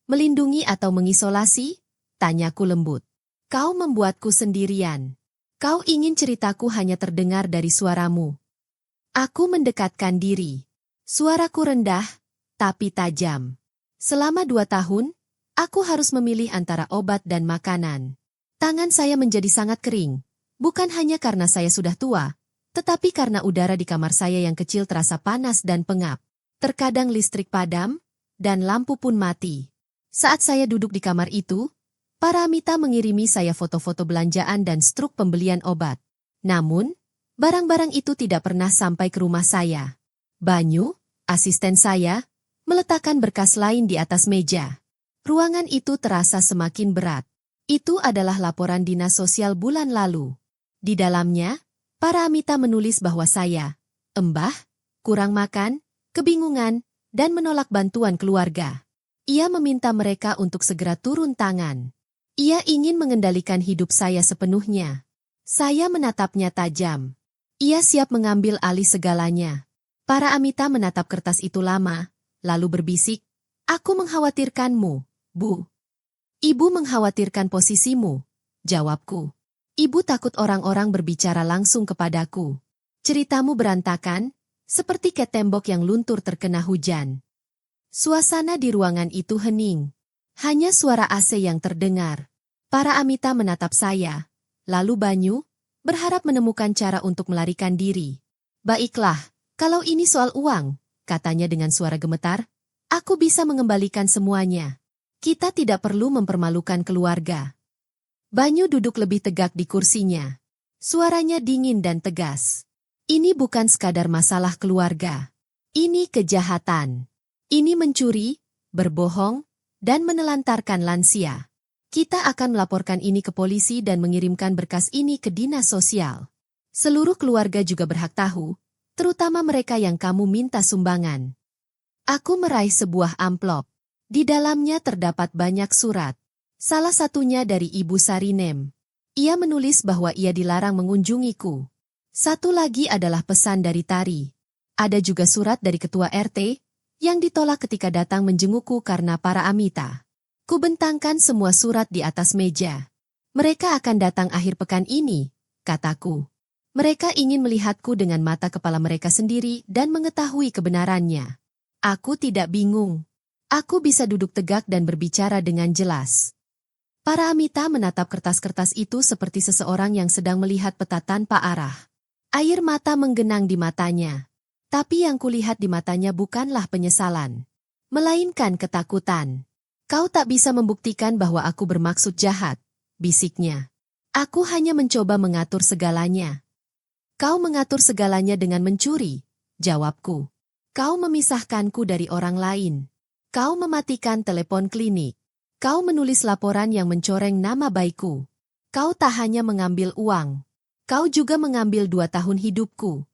Melindungi atau mengisolasi? Tanyaku lembut. Kau membuatku sendirian. Kau ingin ceritaku hanya terdengar dari suaramu. Aku mendekatkan diri. Suaraku rendah, tapi tajam. Selama 2 tahun, aku harus memilih antara obat dan makanan. Tangan saya menjadi sangat kering. Bukan hanya karena saya sudah tua, tetapi karena udara di kamar saya yang kecil terasa panas dan pengap. Terkadang listrik padam, dan lampu pun mati. Saat saya duduk di kamar itu, Paramita mengirimi saya foto-foto belanjaan dan struk pembelian obat. Namun, barang-barang itu tidak pernah sampai ke rumah saya. Banyu, asisten saya, meletakkan berkas lain di atas meja. Ruangan itu terasa semakin berat. Itu adalah laporan dinas sosial bulan lalu. Di dalamnya, Paramita menulis bahwa saya, embah, kurang makan, kebingungan, dan menolak bantuan keluarga. Ia meminta mereka untuk segera turun tangan. Ia ingin mengendalikan hidup saya sepenuhnya. Saya menatapnya tajam. Ia siap mengambil alih segalanya. Paramita menatap kertas itu lama, lalu berbisik, "Aku mengkhawatirkanmu, Bu." "Ibu mengkhawatirkan posisimu," jawabku. "Ibu takut orang-orang berbicara langsung kepadaku. Ceritamu berantakan, seperti kayak tembok yang luntur terkena hujan." Suasana di ruangan itu hening. Hanya suara AC yang terdengar. Paramita menatap saya. Lalu Banyu, berharap menemukan cara untuk melarikan diri. "Baiklah, kalau ini soal uang," katanya dengan suara gemetar, "aku bisa mengembalikan semuanya. Kita tidak perlu mempermalukan keluarga." Banyu duduk lebih tegak di kursinya. Suaranya dingin dan tegas. "Ini bukan sekadar masalah keluarga. Ini kejahatan. Ini mencuri, berbohong, dan menelantarkan lansia. Kita akan melaporkan ini ke polisi dan mengirimkan berkas ini ke dinas sosial. Seluruh keluarga juga berhak tahu, terutama mereka yang kamu minta sumbangan." Aku meraih sebuah amplop. Di dalamnya terdapat banyak surat. Salah satunya dari Ibu Sarinem. Ia menulis bahwa ia dilarang mengunjungiku. Satu lagi adalah pesan dari Tari. Ada juga surat dari Ketua RT, yang ditolak ketika datang menjengukku karena Paramita. Kubentangkan semua surat di atas meja. "Mereka akan datang akhir pekan ini," kataku. "Mereka ingin melihatku dengan mata kepala mereka sendiri dan mengetahui kebenarannya." Aku tidak bingung. Aku bisa duduk tegak dan berbicara dengan jelas. Paramita menatap kertas-kertas itu seperti seseorang yang sedang melihat peta tanpa arah. Air mata menggenang di matanya. Tapi yang kulihat di matanya bukanlah penyesalan, melainkan ketakutan. Kau tak bisa membuktikan bahwa aku bermaksud jahat, bisiknya. Aku hanya mencoba mengatur segalanya. Kau mengatur segalanya dengan mencuri, jawabku. Kau memisahkanku dari orang lain. Kau mematikan telepon klinik. Kau menulis laporan yang mencoreng nama baikku. Kau tak hanya mengambil uang. Kau juga mengambil 2 tahun hidupku.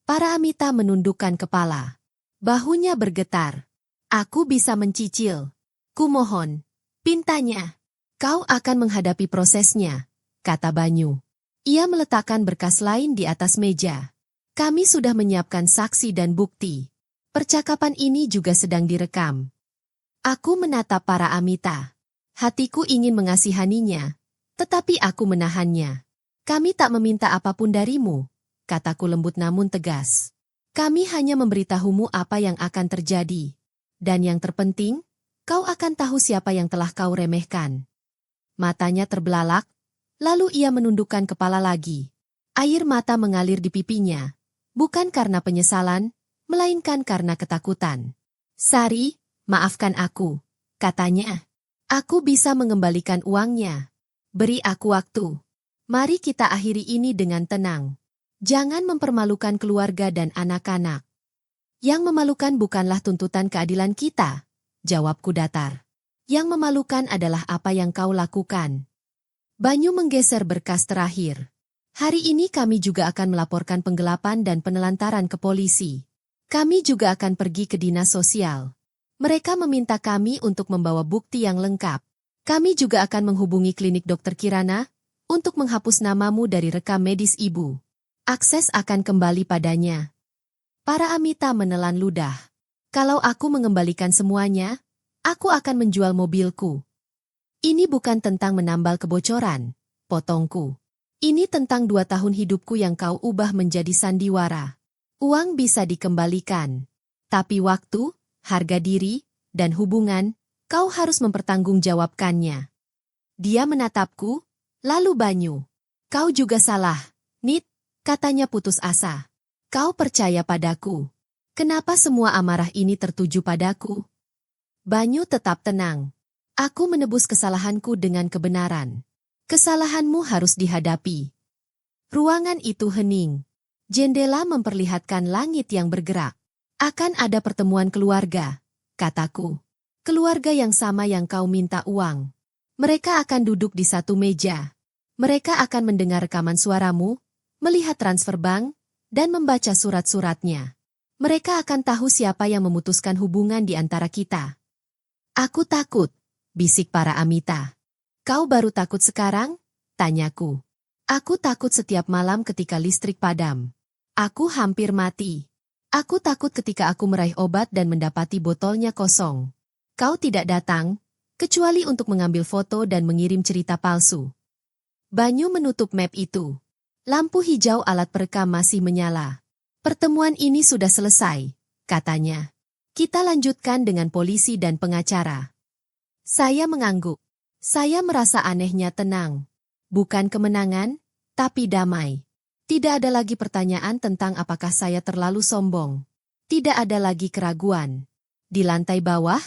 Paramitha menundukkan kepala. Bahunya bergetar. Aku bisa mencicil. Kumohon, pintanya. Kau akan menghadapi prosesnya, kata Banyu. Ia meletakkan berkas lain di atas meja. Kami sudah menyiapkan saksi dan bukti. Percakapan ini juga sedang direkam. Aku menatap Paramitha. Hatiku ingin mengasihaninya, tetapi aku menahannya. Kami tak meminta apapun darimu, kataku lembut namun tegas. Kami hanya memberitahumu apa yang akan terjadi. Dan yang terpenting, kau akan tahu siapa yang telah kau remehkan. Matanya terbelalak, lalu ia menundukkan kepala lagi. Air mata mengalir di pipinya, bukan karena penyesalan, melainkan karena ketakutan. Sari, maafkan aku, katanya. Aku bisa mengembalikan uangnya. Beri aku waktu. Mari kita akhiri ini dengan tenang. Jangan mempermalukan keluarga dan anak-anak. Yang memalukan bukanlah tuntutan keadilan kita, jawabku datar. Yang memalukan adalah apa yang kau lakukan. Banyu menggeser berkas terakhir. Hari ini kami juga akan melaporkan penggelapan dan penelantaran ke polisi. Kami juga akan pergi ke dinas sosial. Mereka meminta kami untuk membawa bukti yang lengkap. Kami juga akan menghubungi klinik Dr. Kirana untuk menghapus namamu dari rekam medis ibu. Akses akan kembali padanya. Paramitha menelan ludah. Kalau aku mengembalikan semuanya, aku akan menjual mobilku. Ini bukan tentang menambal kebocoran, potongku. Ini tentang 2 tahun hidupku yang kau ubah menjadi sandiwara. Uang bisa dikembalikan. Tapi waktu, harga diri, dan hubungan, kau harus mempertanggungjawabkannya. Dia menatapku, lalu Banyu. Kau juga salah, Nit, katanya putus asa. Kau percaya padaku. Kenapa semua amarah ini tertuju padaku? Banyu tetap tenang. Aku menebus kesalahanku dengan kebenaran. Kesalahanmu harus dihadapi. Ruangan itu hening. Jendela memperlihatkan langit yang bergerak. Akan ada pertemuan keluarga, kataku. Keluarga yang sama yang kau minta uang. Mereka akan duduk di satu meja. Mereka akan mendengar rekaman suaramu, melihat transfer bank, dan membaca surat-suratnya. Mereka akan tahu siapa yang memutuskan hubungan di antara kita. Aku takut, bisik Paramitha. Kau baru takut sekarang? Tanyaku. Aku takut setiap malam ketika listrik padam. Aku hampir mati. Aku takut ketika aku meraih obat dan mendapati botolnya kosong. Kau tidak datang, kecuali untuk mengambil foto dan mengirim cerita palsu. Banyu menutup map itu. Lampu hijau alat perekam masih menyala. Pertemuan ini sudah selesai, katanya. Kita lanjutkan dengan polisi dan pengacara. Saya mengangguk. Saya merasa anehnya tenang. Bukan kemenangan, tapi damai. Tidak ada lagi pertanyaan tentang apakah saya terlalu sombong. Tidak ada lagi keraguan. Di lantai bawah,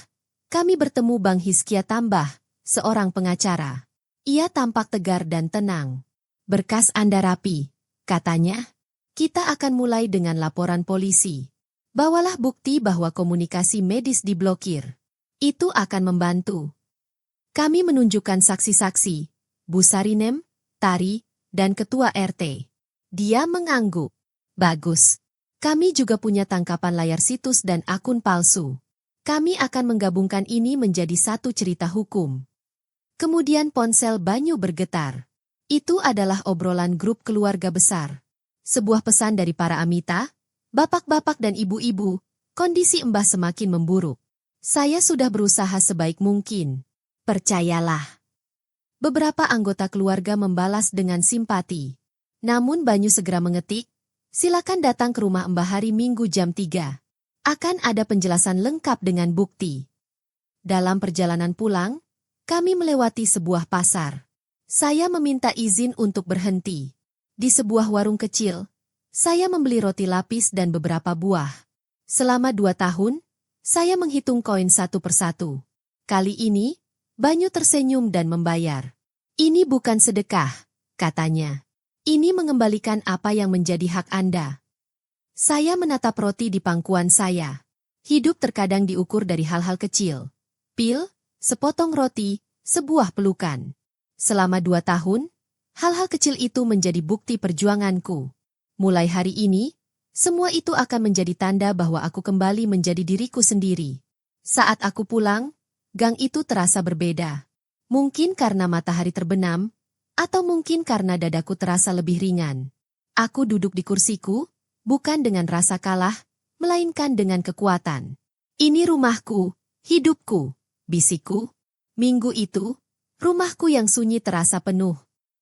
kami bertemu Bang Hizkia Tambah, seorang pengacara. Ia tampak tegar dan tenang. Berkas Anda rapi, katanya. Kita akan mulai dengan laporan polisi. Bawalah bukti bahwa komunikasi medis diblokir. Itu akan membantu. Kami menunjukkan saksi-saksi, Bu Sarinem, Tari, dan Ketua RT. Dia mengangguk. Bagus. Kami juga punya tangkapan layar situs dan akun palsu. Kami akan menggabungkan ini menjadi satu cerita hukum. Kemudian ponsel Banyu bergetar. Itu adalah obrolan grup keluarga besar. Sebuah pesan dari Paramitha, bapak-bapak dan ibu-ibu, kondisi Mbah semakin memburuk. Saya sudah berusaha sebaik mungkin. Percayalah. Beberapa anggota keluarga membalas dengan simpati. Namun Banyu segera mengetik, silakan datang ke rumah Mbah hari Minggu jam 3. Akan ada penjelasan lengkap dengan bukti. Dalam perjalanan pulang, kami melewati sebuah pasar. Saya meminta izin untuk berhenti. Di sebuah warung kecil, saya membeli roti lapis dan beberapa buah. Selama 2 tahun, saya menghitung koin satu persatu. Kali ini, Banyu tersenyum dan membayar. Ini bukan sedekah, katanya. Ini mengembalikan apa yang menjadi hak Anda. Saya menatap roti di pangkuan saya. Hidup terkadang diukur dari hal-hal kecil. Pil, sepotong roti, sebuah pelukan. Selama 2 tahun, hal-hal kecil itu menjadi bukti perjuanganku. Mulai hari ini, semua itu akan menjadi tanda bahwa aku kembali menjadi diriku sendiri. Saat aku pulang, gang itu terasa berbeda. Mungkin karena matahari terbenam, atau mungkin karena dadaku terasa lebih ringan. Aku duduk di kursiku, bukan dengan rasa kalah, melainkan dengan kekuatan. Ini rumahku, hidupku, bisikku. Minggu itu, rumahku yang sunyi terasa penuh.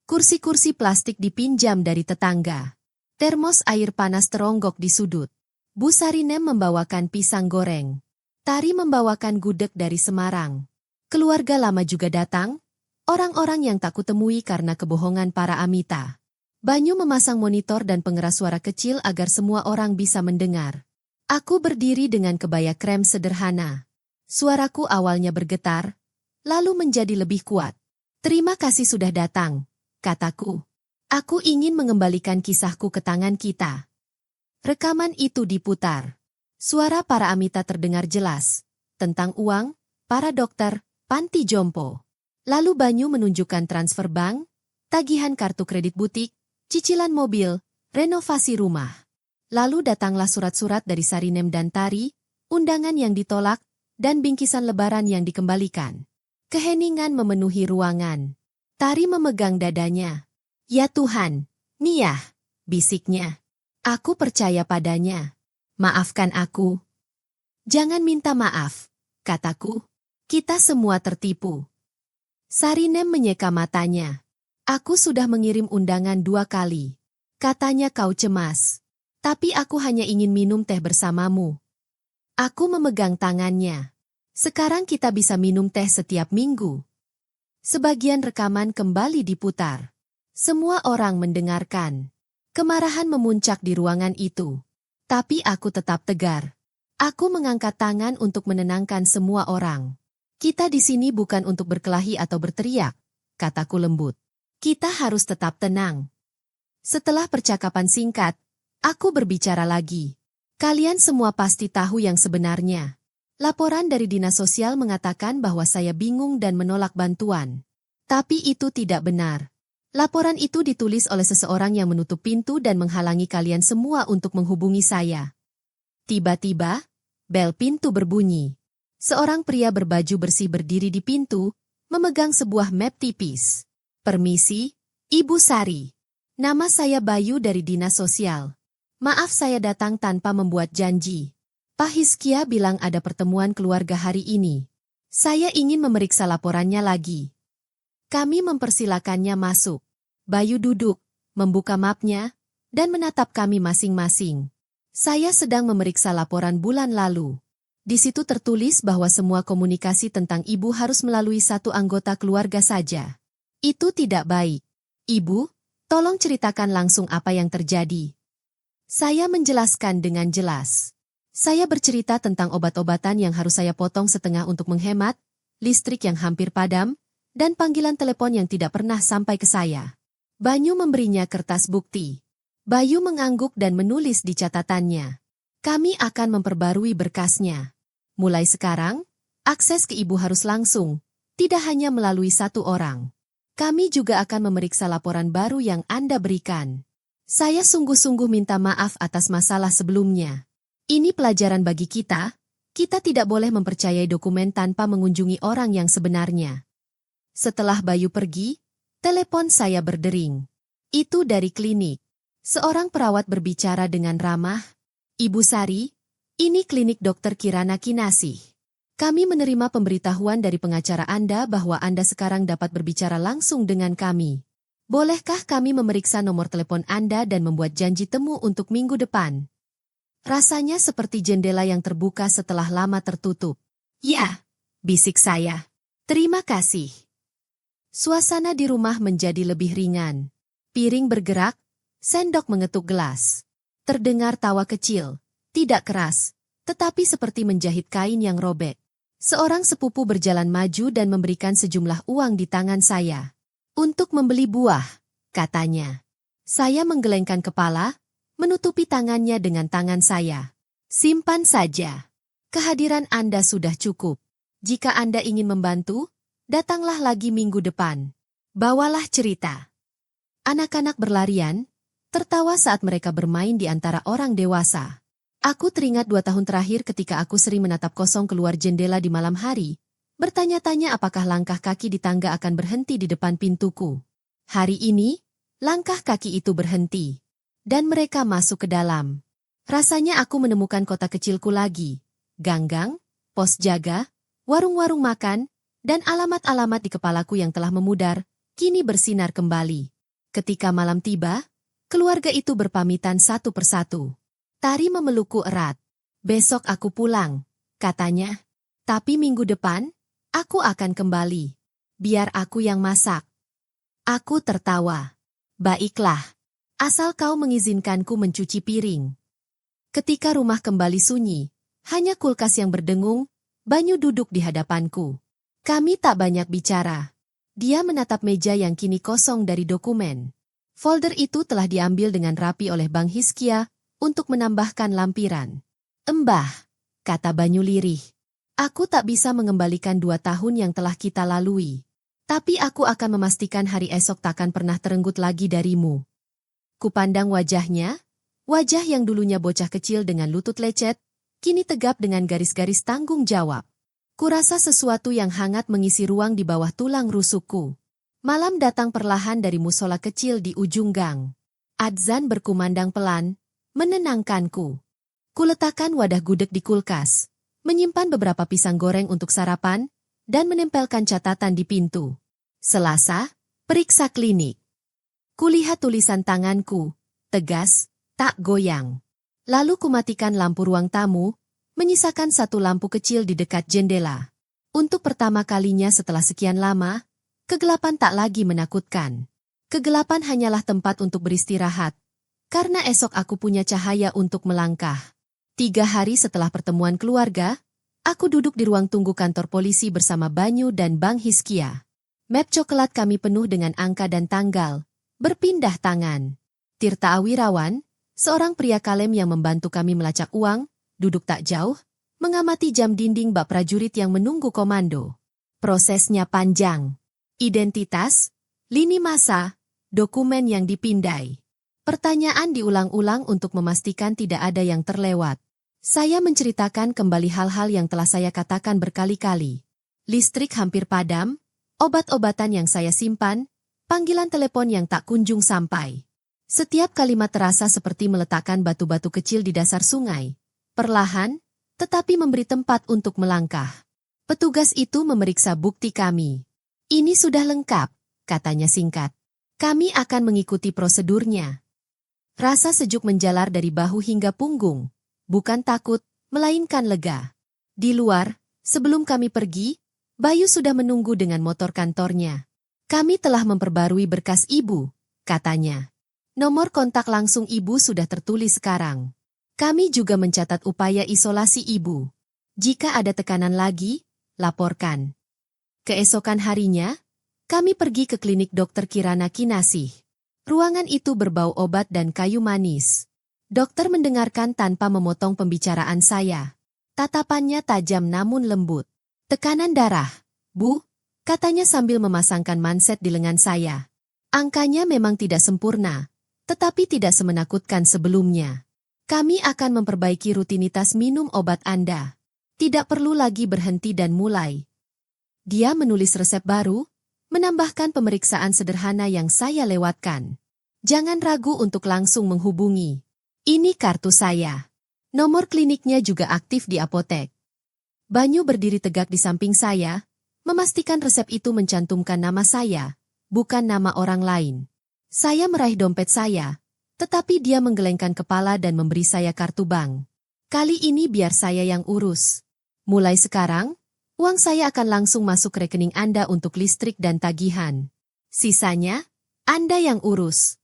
Kursi-kursi plastik dipinjam dari tetangga. Termos air panas teronggok di sudut. Bu Sarinem membawakan pisang goreng. Tari membawakan gudeg dari Semarang. Keluarga lama juga datang, orang-orang yang tak kutemui karena kebohongan para Amita. Banyu memasang monitor dan pengeras suara kecil agar semua orang bisa mendengar. Aku berdiri dengan kebaya krem sederhana. Suaraku awalnya bergetar, lalu menjadi lebih kuat. Terima kasih sudah datang, kataku. Aku ingin mengembalikan kisahku ke tangan kita. Rekaman itu diputar. Suara para Amita terdengar jelas. Tentang uang, para dokter, panti jompo. Lalu Banyu menunjukkan transfer bank, tagihan kartu kredit butik, cicilan mobil, renovasi rumah. Lalu datanglah surat-surat dari Sarinem dan Tari, undangan yang ditolak, dan bingkisan lebaran yang dikembalikan. Keheningan memenuhi ruangan. Tari memegang dadanya. Ya Tuhan, Nia, bisiknya. Aku percaya padanya. Maafkan aku. Jangan minta maaf, kataku. Kita semua tertipu. Sarinem menyeka matanya. Aku sudah mengirim undangan 2 kali. Katanya kau cemas. Tapi aku hanya ingin minum teh bersamamu. Aku memegang tangannya. Sekarang kita bisa minum teh setiap minggu. Sebagian rekaman kembali diputar. Semua orang mendengarkan. Kemarahan memuncak di ruangan itu. Tapi aku tetap tegar. Aku mengangkat tangan untuk menenangkan semua orang. Kita di sini bukan untuk berkelahi atau berteriak, kataku lembut. Kita harus tetap tenang. Setelah percakapan singkat, aku berbicara lagi. Kalian semua pasti tahu yang sebenarnya. Laporan dari Dinas Sosial mengatakan bahwa saya bingung dan menolak bantuan. Tapi itu tidak benar. Laporan itu ditulis oleh seseorang yang menutup pintu dan menghalangi kalian semua untuk menghubungi saya. Tiba-tiba, bel pintu berbunyi. Seorang pria berbaju bersih berdiri di pintu, memegang sebuah map tipis. Permisi, Ibu Sari. Nama saya Bayu dari Dinas Sosial. Maaf saya datang tanpa membuat janji. Pak Hiskia bilang ada pertemuan keluarga hari ini. Saya ingin memeriksa laporannya lagi. Kami mempersilakannya masuk. Bayu duduk, membuka mapnya, dan menatap kami masing-masing. Saya sedang memeriksa laporan bulan lalu. Di situ tertulis bahwa semua komunikasi tentang ibu harus melalui satu anggota keluarga saja. Itu tidak baik. Ibu, tolong ceritakan langsung apa yang terjadi. Saya menjelaskan dengan jelas. Saya bercerita tentang obat-obatan yang harus saya potong setengah untuk menghemat, listrik yang hampir padam, dan panggilan telepon yang tidak pernah sampai ke saya. Banyu memberinya kertas bukti. Bayu mengangguk dan menulis di catatannya. Kami akan memperbarui berkasnya. Mulai sekarang, akses ke ibu harus langsung, tidak hanya melalui satu orang. Kami juga akan memeriksa laporan baru yang Anda berikan. Saya sungguh-sungguh minta maaf atas masalah sebelumnya. Ini pelajaran bagi kita tidak boleh mempercayai dokumen tanpa mengunjungi orang yang sebenarnya. Setelah Bayu pergi, telepon saya berdering. Itu dari klinik. Seorang perawat berbicara dengan ramah. Ibu Sari, ini klinik Dokter Kirana Kinasih. Kami menerima pemberitahuan dari pengacara Anda bahwa Anda sekarang dapat berbicara langsung dengan kami. Bolehkah kami memeriksa nomor telepon Anda dan membuat janji temu untuk minggu depan? Rasanya seperti jendela yang terbuka setelah lama tertutup. Ya, bisik saya. Terima kasih. Suasana di rumah menjadi lebih ringan. Piring bergerak, sendok mengetuk gelas. Terdengar tawa kecil, tidak keras, tetapi seperti menjahit kain yang robek. Seorang sepupu berjalan maju dan memberikan sejumlah uang di tangan saya. Untuk membeli buah, katanya. Saya menggelengkan kepala, menutupi tangannya dengan tangan saya. Simpan saja. Kehadiran Anda sudah cukup. Jika Anda ingin membantu, datanglah lagi minggu depan. Bawalah cerita. Anak-anak berlarian, tertawa saat mereka bermain di antara orang dewasa. Aku teringat 2 tahun terakhir ketika aku sering menatap kosong keluar jendela di malam hari, bertanya-tanya apakah langkah kaki di tangga akan berhenti di depan pintuku. Hari ini, langkah kaki itu berhenti, dan mereka masuk ke dalam. Rasanya aku menemukan kota kecilku lagi, ganggang, pos jaga, warung-warung makan, dan alamat-alamat di kepalaku yang telah memudar, kini bersinar kembali. Ketika malam tiba, keluarga itu berpamitan satu persatu. Tari memelukku erat. Besok aku pulang, katanya. Tapi minggu depan, aku akan kembali. Biar aku yang masak. Aku tertawa. Baiklah, asal kau mengizinkanku mencuci piring. Ketika rumah kembali sunyi, hanya kulkas yang berdengung, Banyu duduk di hadapanku. Kami tak banyak bicara. Dia menatap meja yang kini kosong dari dokumen. Folder itu telah diambil dengan rapi oleh Bang Hiskia, untuk menambahkan lampiran. Embah, kata Banyu lirih. Aku tak bisa mengembalikan 2 tahun yang telah kita lalui. Tapi aku akan memastikan hari esok takkan pernah terenggut lagi darimu. Kupandang wajahnya, wajah yang dulunya bocah kecil dengan lutut lecet, kini tegap dengan garis-garis tanggung jawab. Kurasa sesuatu yang hangat mengisi ruang di bawah tulang rusukku. Malam datang perlahan dari musola kecil di ujung gang. Adzan berkumandang pelan, menenangkanku. Kuletakkan wadah gudeg di kulkas, menyimpan beberapa pisang goreng untuk sarapan, dan menempelkan catatan di pintu. Selasa, periksa klinik. Kulihat tulisan tanganku, tegas, tak goyang. Lalu kumatikan lampu ruang tamu, menyisakan satu lampu kecil di dekat jendela. Untuk pertama kalinya setelah sekian lama, kegelapan tak lagi menakutkan. Kegelapan hanyalah tempat untuk beristirahat. Karena esok aku punya cahaya untuk melangkah. 3 hari setelah pertemuan keluarga, aku duduk di ruang tunggu kantor polisi bersama Banyu dan Bang Hiskia. Map coklat kami penuh dengan angka dan tanggal, berpindah tangan. Tirta Awirawan, seorang pria kalem yang membantu kami melacak uang, duduk tak jauh, mengamati jam dinding bak prajurit yang menunggu komando. Prosesnya panjang. Identitas, lini masa, dokumen yang dipindai. Pertanyaan diulang-ulang untuk memastikan tidak ada yang terlewat. Saya menceritakan kembali hal-hal yang telah saya katakan berkali-kali. Listrik hampir padam, obat-obatan yang saya simpan, panggilan telepon yang tak kunjung sampai. Setiap kalimat terasa seperti meletakkan batu-batu kecil di dasar sungai. Perlahan, tetapi memberi tempat untuk melangkah. Petugas itu memeriksa bukti kami. Ini sudah lengkap, katanya singkat. Kami akan mengikuti prosedurnya. Rasa sejuk menjalar dari bahu hingga punggung. Bukan takut, melainkan lega. Di luar, sebelum kami pergi, Bayu sudah menunggu dengan motor kantornya. Kami telah memperbarui berkas ibu, katanya. Nomor kontak langsung ibu sudah tertulis sekarang. Kami juga mencatat upaya isolasi ibu. Jika ada tekanan lagi, laporkan. Keesokan harinya, kami pergi ke klinik Dokter Kirana Kinasih. Ruangan itu berbau obat dan kayu manis. Dokter mendengarkan tanpa memotong pembicaraan saya. Tatapannya tajam namun lembut. Tekanan darah, Bu, katanya sambil memasangkan manset di lengan saya. Angkanya memang tidak sempurna, tetapi tidak semenakutkan sebelumnya. Kami akan memperbaiki rutinitas minum obat Anda. Tidak perlu lagi berhenti dan mulai. Dia menulis resep baru, menambahkan pemeriksaan sederhana yang saya lewatkan. Jangan ragu untuk langsung menghubungi. Ini kartu saya. Nomor kliniknya juga aktif di apotek. Banyu berdiri tegak di samping saya, memastikan resep itu mencantumkan nama saya, bukan nama orang lain. Saya meraih dompet saya, tetapi dia menggelengkan kepala dan memberi saya kartu bank. Kali ini biar saya yang urus. Mulai sekarang, uang saya akan langsung masuk rekening Anda untuk listrik dan tagihan. Sisanya, Anda yang urus.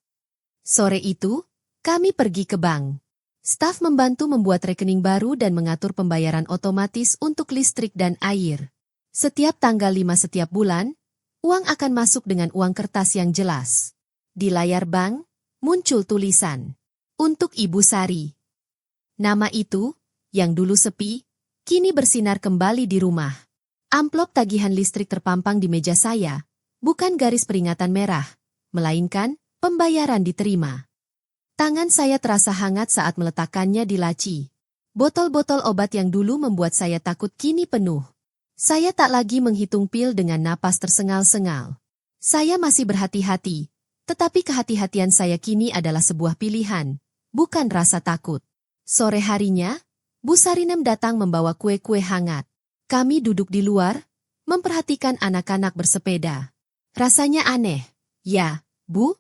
Sore itu, kami pergi ke bank. Staf membantu membuat rekening baru dan mengatur pembayaran otomatis untuk listrik dan air. Setiap tanggal 5 setiap bulan, uang akan masuk dengan uang kertas yang jelas. Di layar bank, muncul tulisan, "Untuk Ibu Sari." Nama itu, yang dulu sepi, kini bersinar kembali di rumah. Amplop tagihan listrik terpampang di meja saya, bukan garis peringatan merah, melainkan pembayaran diterima. Tangan saya terasa hangat saat meletakkannya di laci. Botol-botol obat yang dulu membuat saya takut kini penuh. Saya tak lagi menghitung pil dengan napas tersengal-sengal. Saya masih berhati-hati, tetapi kehati-hatian saya kini adalah sebuah pilihan, bukan rasa takut. Sore harinya, Bu Sarinem datang membawa kue-kue hangat. Kami duduk di luar, memperhatikan anak-anak bersepeda. Rasanya aneh. "Ya, Bu,"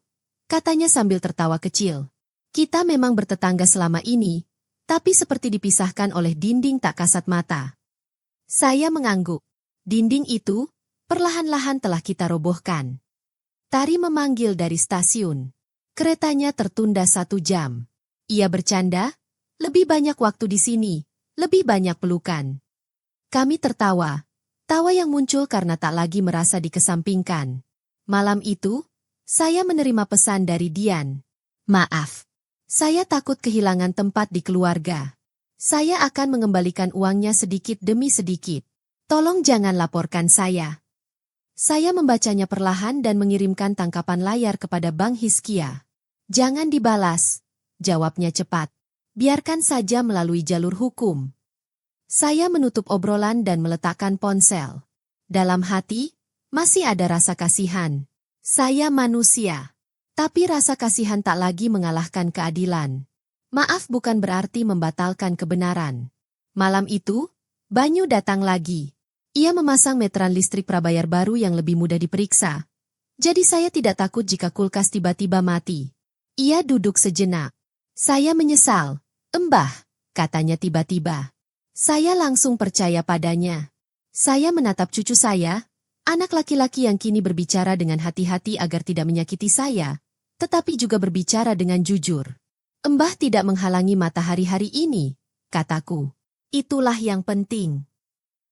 katanya sambil tertawa kecil. "Kita memang bertetangga selama ini, tapi seperti dipisahkan oleh dinding tak kasat mata." Saya mengangguk. Dinding itu, perlahan-lahan telah kita robohkan. Tari memanggil dari stasiun. Keretanya tertunda 1 jam. Ia bercanda, "Lebih banyak waktu di sini, lebih banyak pelukan." Kami tertawa. Tawa yang muncul karena tak lagi merasa dikesampingkan. Malam itu, saya menerima pesan dari Dian. "Maaf. Saya takut kehilangan tempat di keluarga. Saya akan mengembalikan uangnya sedikit demi sedikit. Tolong jangan laporkan saya." Saya membacanya perlahan dan mengirimkan tangkapan layar kepada Bang Hiskia. "Jangan dibalas," jawabnya cepat. "Biarkan saja melalui jalur hukum." Saya menutup obrolan dan meletakkan ponsel. Dalam hati, masih ada rasa kasihan. Saya manusia. Tapi rasa kasihan tak lagi mengalahkan keadilan. Maaf bukan berarti membatalkan kebenaran. Malam itu, Banyu datang lagi. Ia memasang meteran listrik prabayar baru yang lebih mudah diperiksa. Jadi saya tidak takut jika kulkas tiba-tiba mati. Ia duduk sejenak. "Saya menyesal, Embah," katanya tiba-tiba. Saya langsung percaya padanya. Saya menatap cucu saya, anak laki-laki yang kini berbicara dengan hati-hati agar tidak menyakiti saya, tetapi juga berbicara dengan jujur. "Embah tidak menghalangi matahari hari ini," kataku. "Itulah yang penting."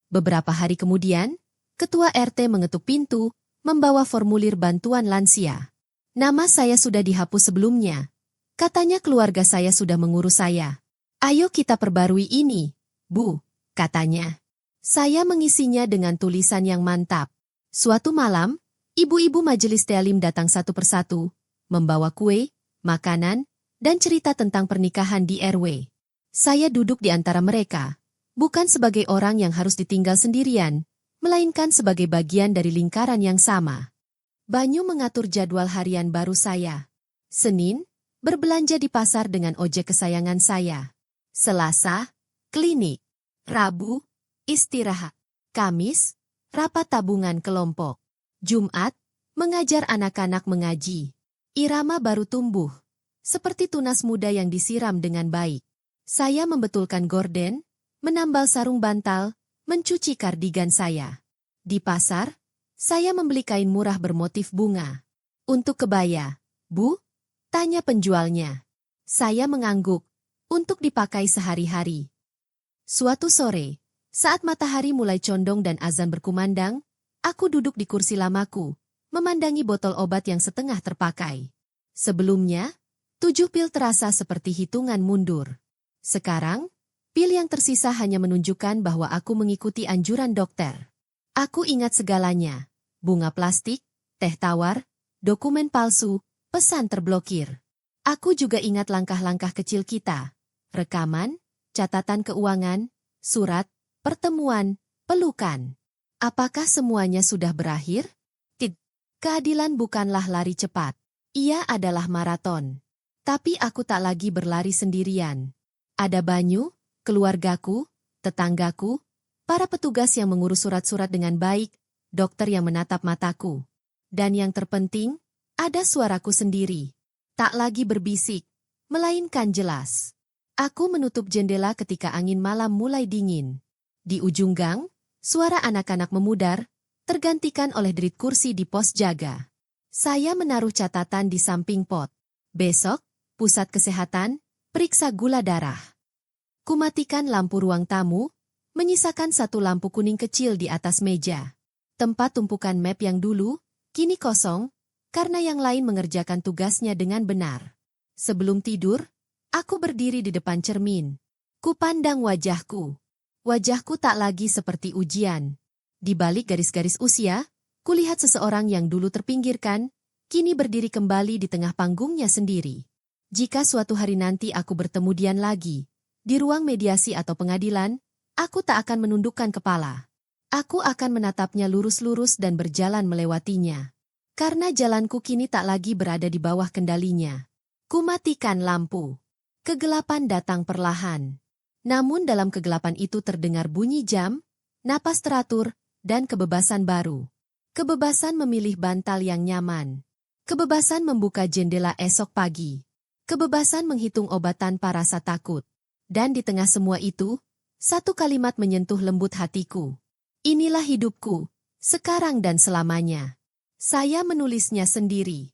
Beberapa hari kemudian, Ketua RT mengetuk pintu, membawa formulir bantuan lansia. "Nama saya sudah dihapus sebelumnya. Katanya keluarga saya sudah mengurus saya. Ayo kita perbarui ini, Bu," katanya. Saya mengisinya dengan tulisan yang mantap. Suatu malam, ibu-ibu majelis Tealim datang satu persatu, membawa kue, makanan, dan cerita tentang pernikahan di RW. Saya duduk di antara mereka, bukan sebagai orang yang harus ditinggal sendirian, melainkan sebagai bagian dari lingkaran yang sama. Banyu mengatur jadwal harian baru saya. Senin, berbelanja di pasar dengan ojek kesayangan saya. Selasa, klinik. Rabu, istirahat. Kamis, rapat tabungan kelompok. Jumat, mengajar anak-anak mengaji. Irama baru tumbuh, seperti tunas muda yang disiram dengan baik. Saya membetulkan gorden, menambal sarung bantal, mencuci kardigan saya. Di pasar, saya membeli kain murah bermotif bunga. "Untuk kebaya, Bu?" tanya penjualnya. Saya mengangguk, "Untuk dipakai sehari-hari." Suatu sore, saat matahari mulai condong dan azan berkumandang, aku duduk di kursi lamaku, memandangi botol obat yang setengah terpakai. Sebelumnya, 7 pil terasa seperti hitungan mundur. Sekarang, pil yang tersisa hanya menunjukkan bahwa aku mengikuti anjuran dokter. Aku ingat segalanya, bunga plastik, teh tawar, dokumen palsu, pesan terblokir. Aku juga ingat langkah-langkah kecil kita, rekaman, catatan keuangan, surat, pertemuan, pelukan. Apakah semuanya sudah berakhir? Keadilan bukanlah lari cepat. Ia adalah maraton. Tapi aku tak lagi berlari sendirian. Ada Banyu, keluargaku, tetanggaku, para petugas yang mengurus surat-surat dengan baik, dokter yang menatap mataku. Dan yang terpenting, ada suaraku sendiri. Tak lagi berbisik, melainkan jelas. Aku menutup jendela ketika angin malam mulai dingin. Di ujung gang, suara anak-anak memudar, tergantikan oleh derit kursi di pos jaga. Saya menaruh catatan di samping pot. Besok, pusat kesehatan, Periksa gula darah. Kumatikan lampu ruang tamu, menyisakan satu lampu kuning kecil di atas meja. Tempat tumpukan map yang dulu, kini kosong, karena yang lain mengerjakan tugasnya dengan benar. Sebelum tidur, aku berdiri di depan cermin. Kupandang wajahku. Wajahku tak lagi seperti ujian. Di balik garis-garis usia, kulihat seseorang yang dulu terpinggirkan, kini berdiri kembali di tengah panggungnya sendiri. Jika suatu hari nanti aku bertemu Dian lagi, di ruang mediasi atau pengadilan, aku tak akan menundukkan kepala. Aku akan menatapnya lurus-lurus dan berjalan melewatinya. Karena jalanku kini tak lagi berada di bawah kendalinya. Kumatikan lampu. Kegelapan datang perlahan. Namun dalam kegelapan itu terdengar bunyi jam, napas teratur, dan kebebasan baru. Kebebasan memilih bantal yang nyaman. Kebebasan membuka jendela esok pagi. Kebebasan menghitung obat tanpa rasa takut. Dan di tengah semua itu, satu kalimat menyentuh lembut hatiku. Inilah hidupku, sekarang dan selamanya. Saya menulisnya sendiri.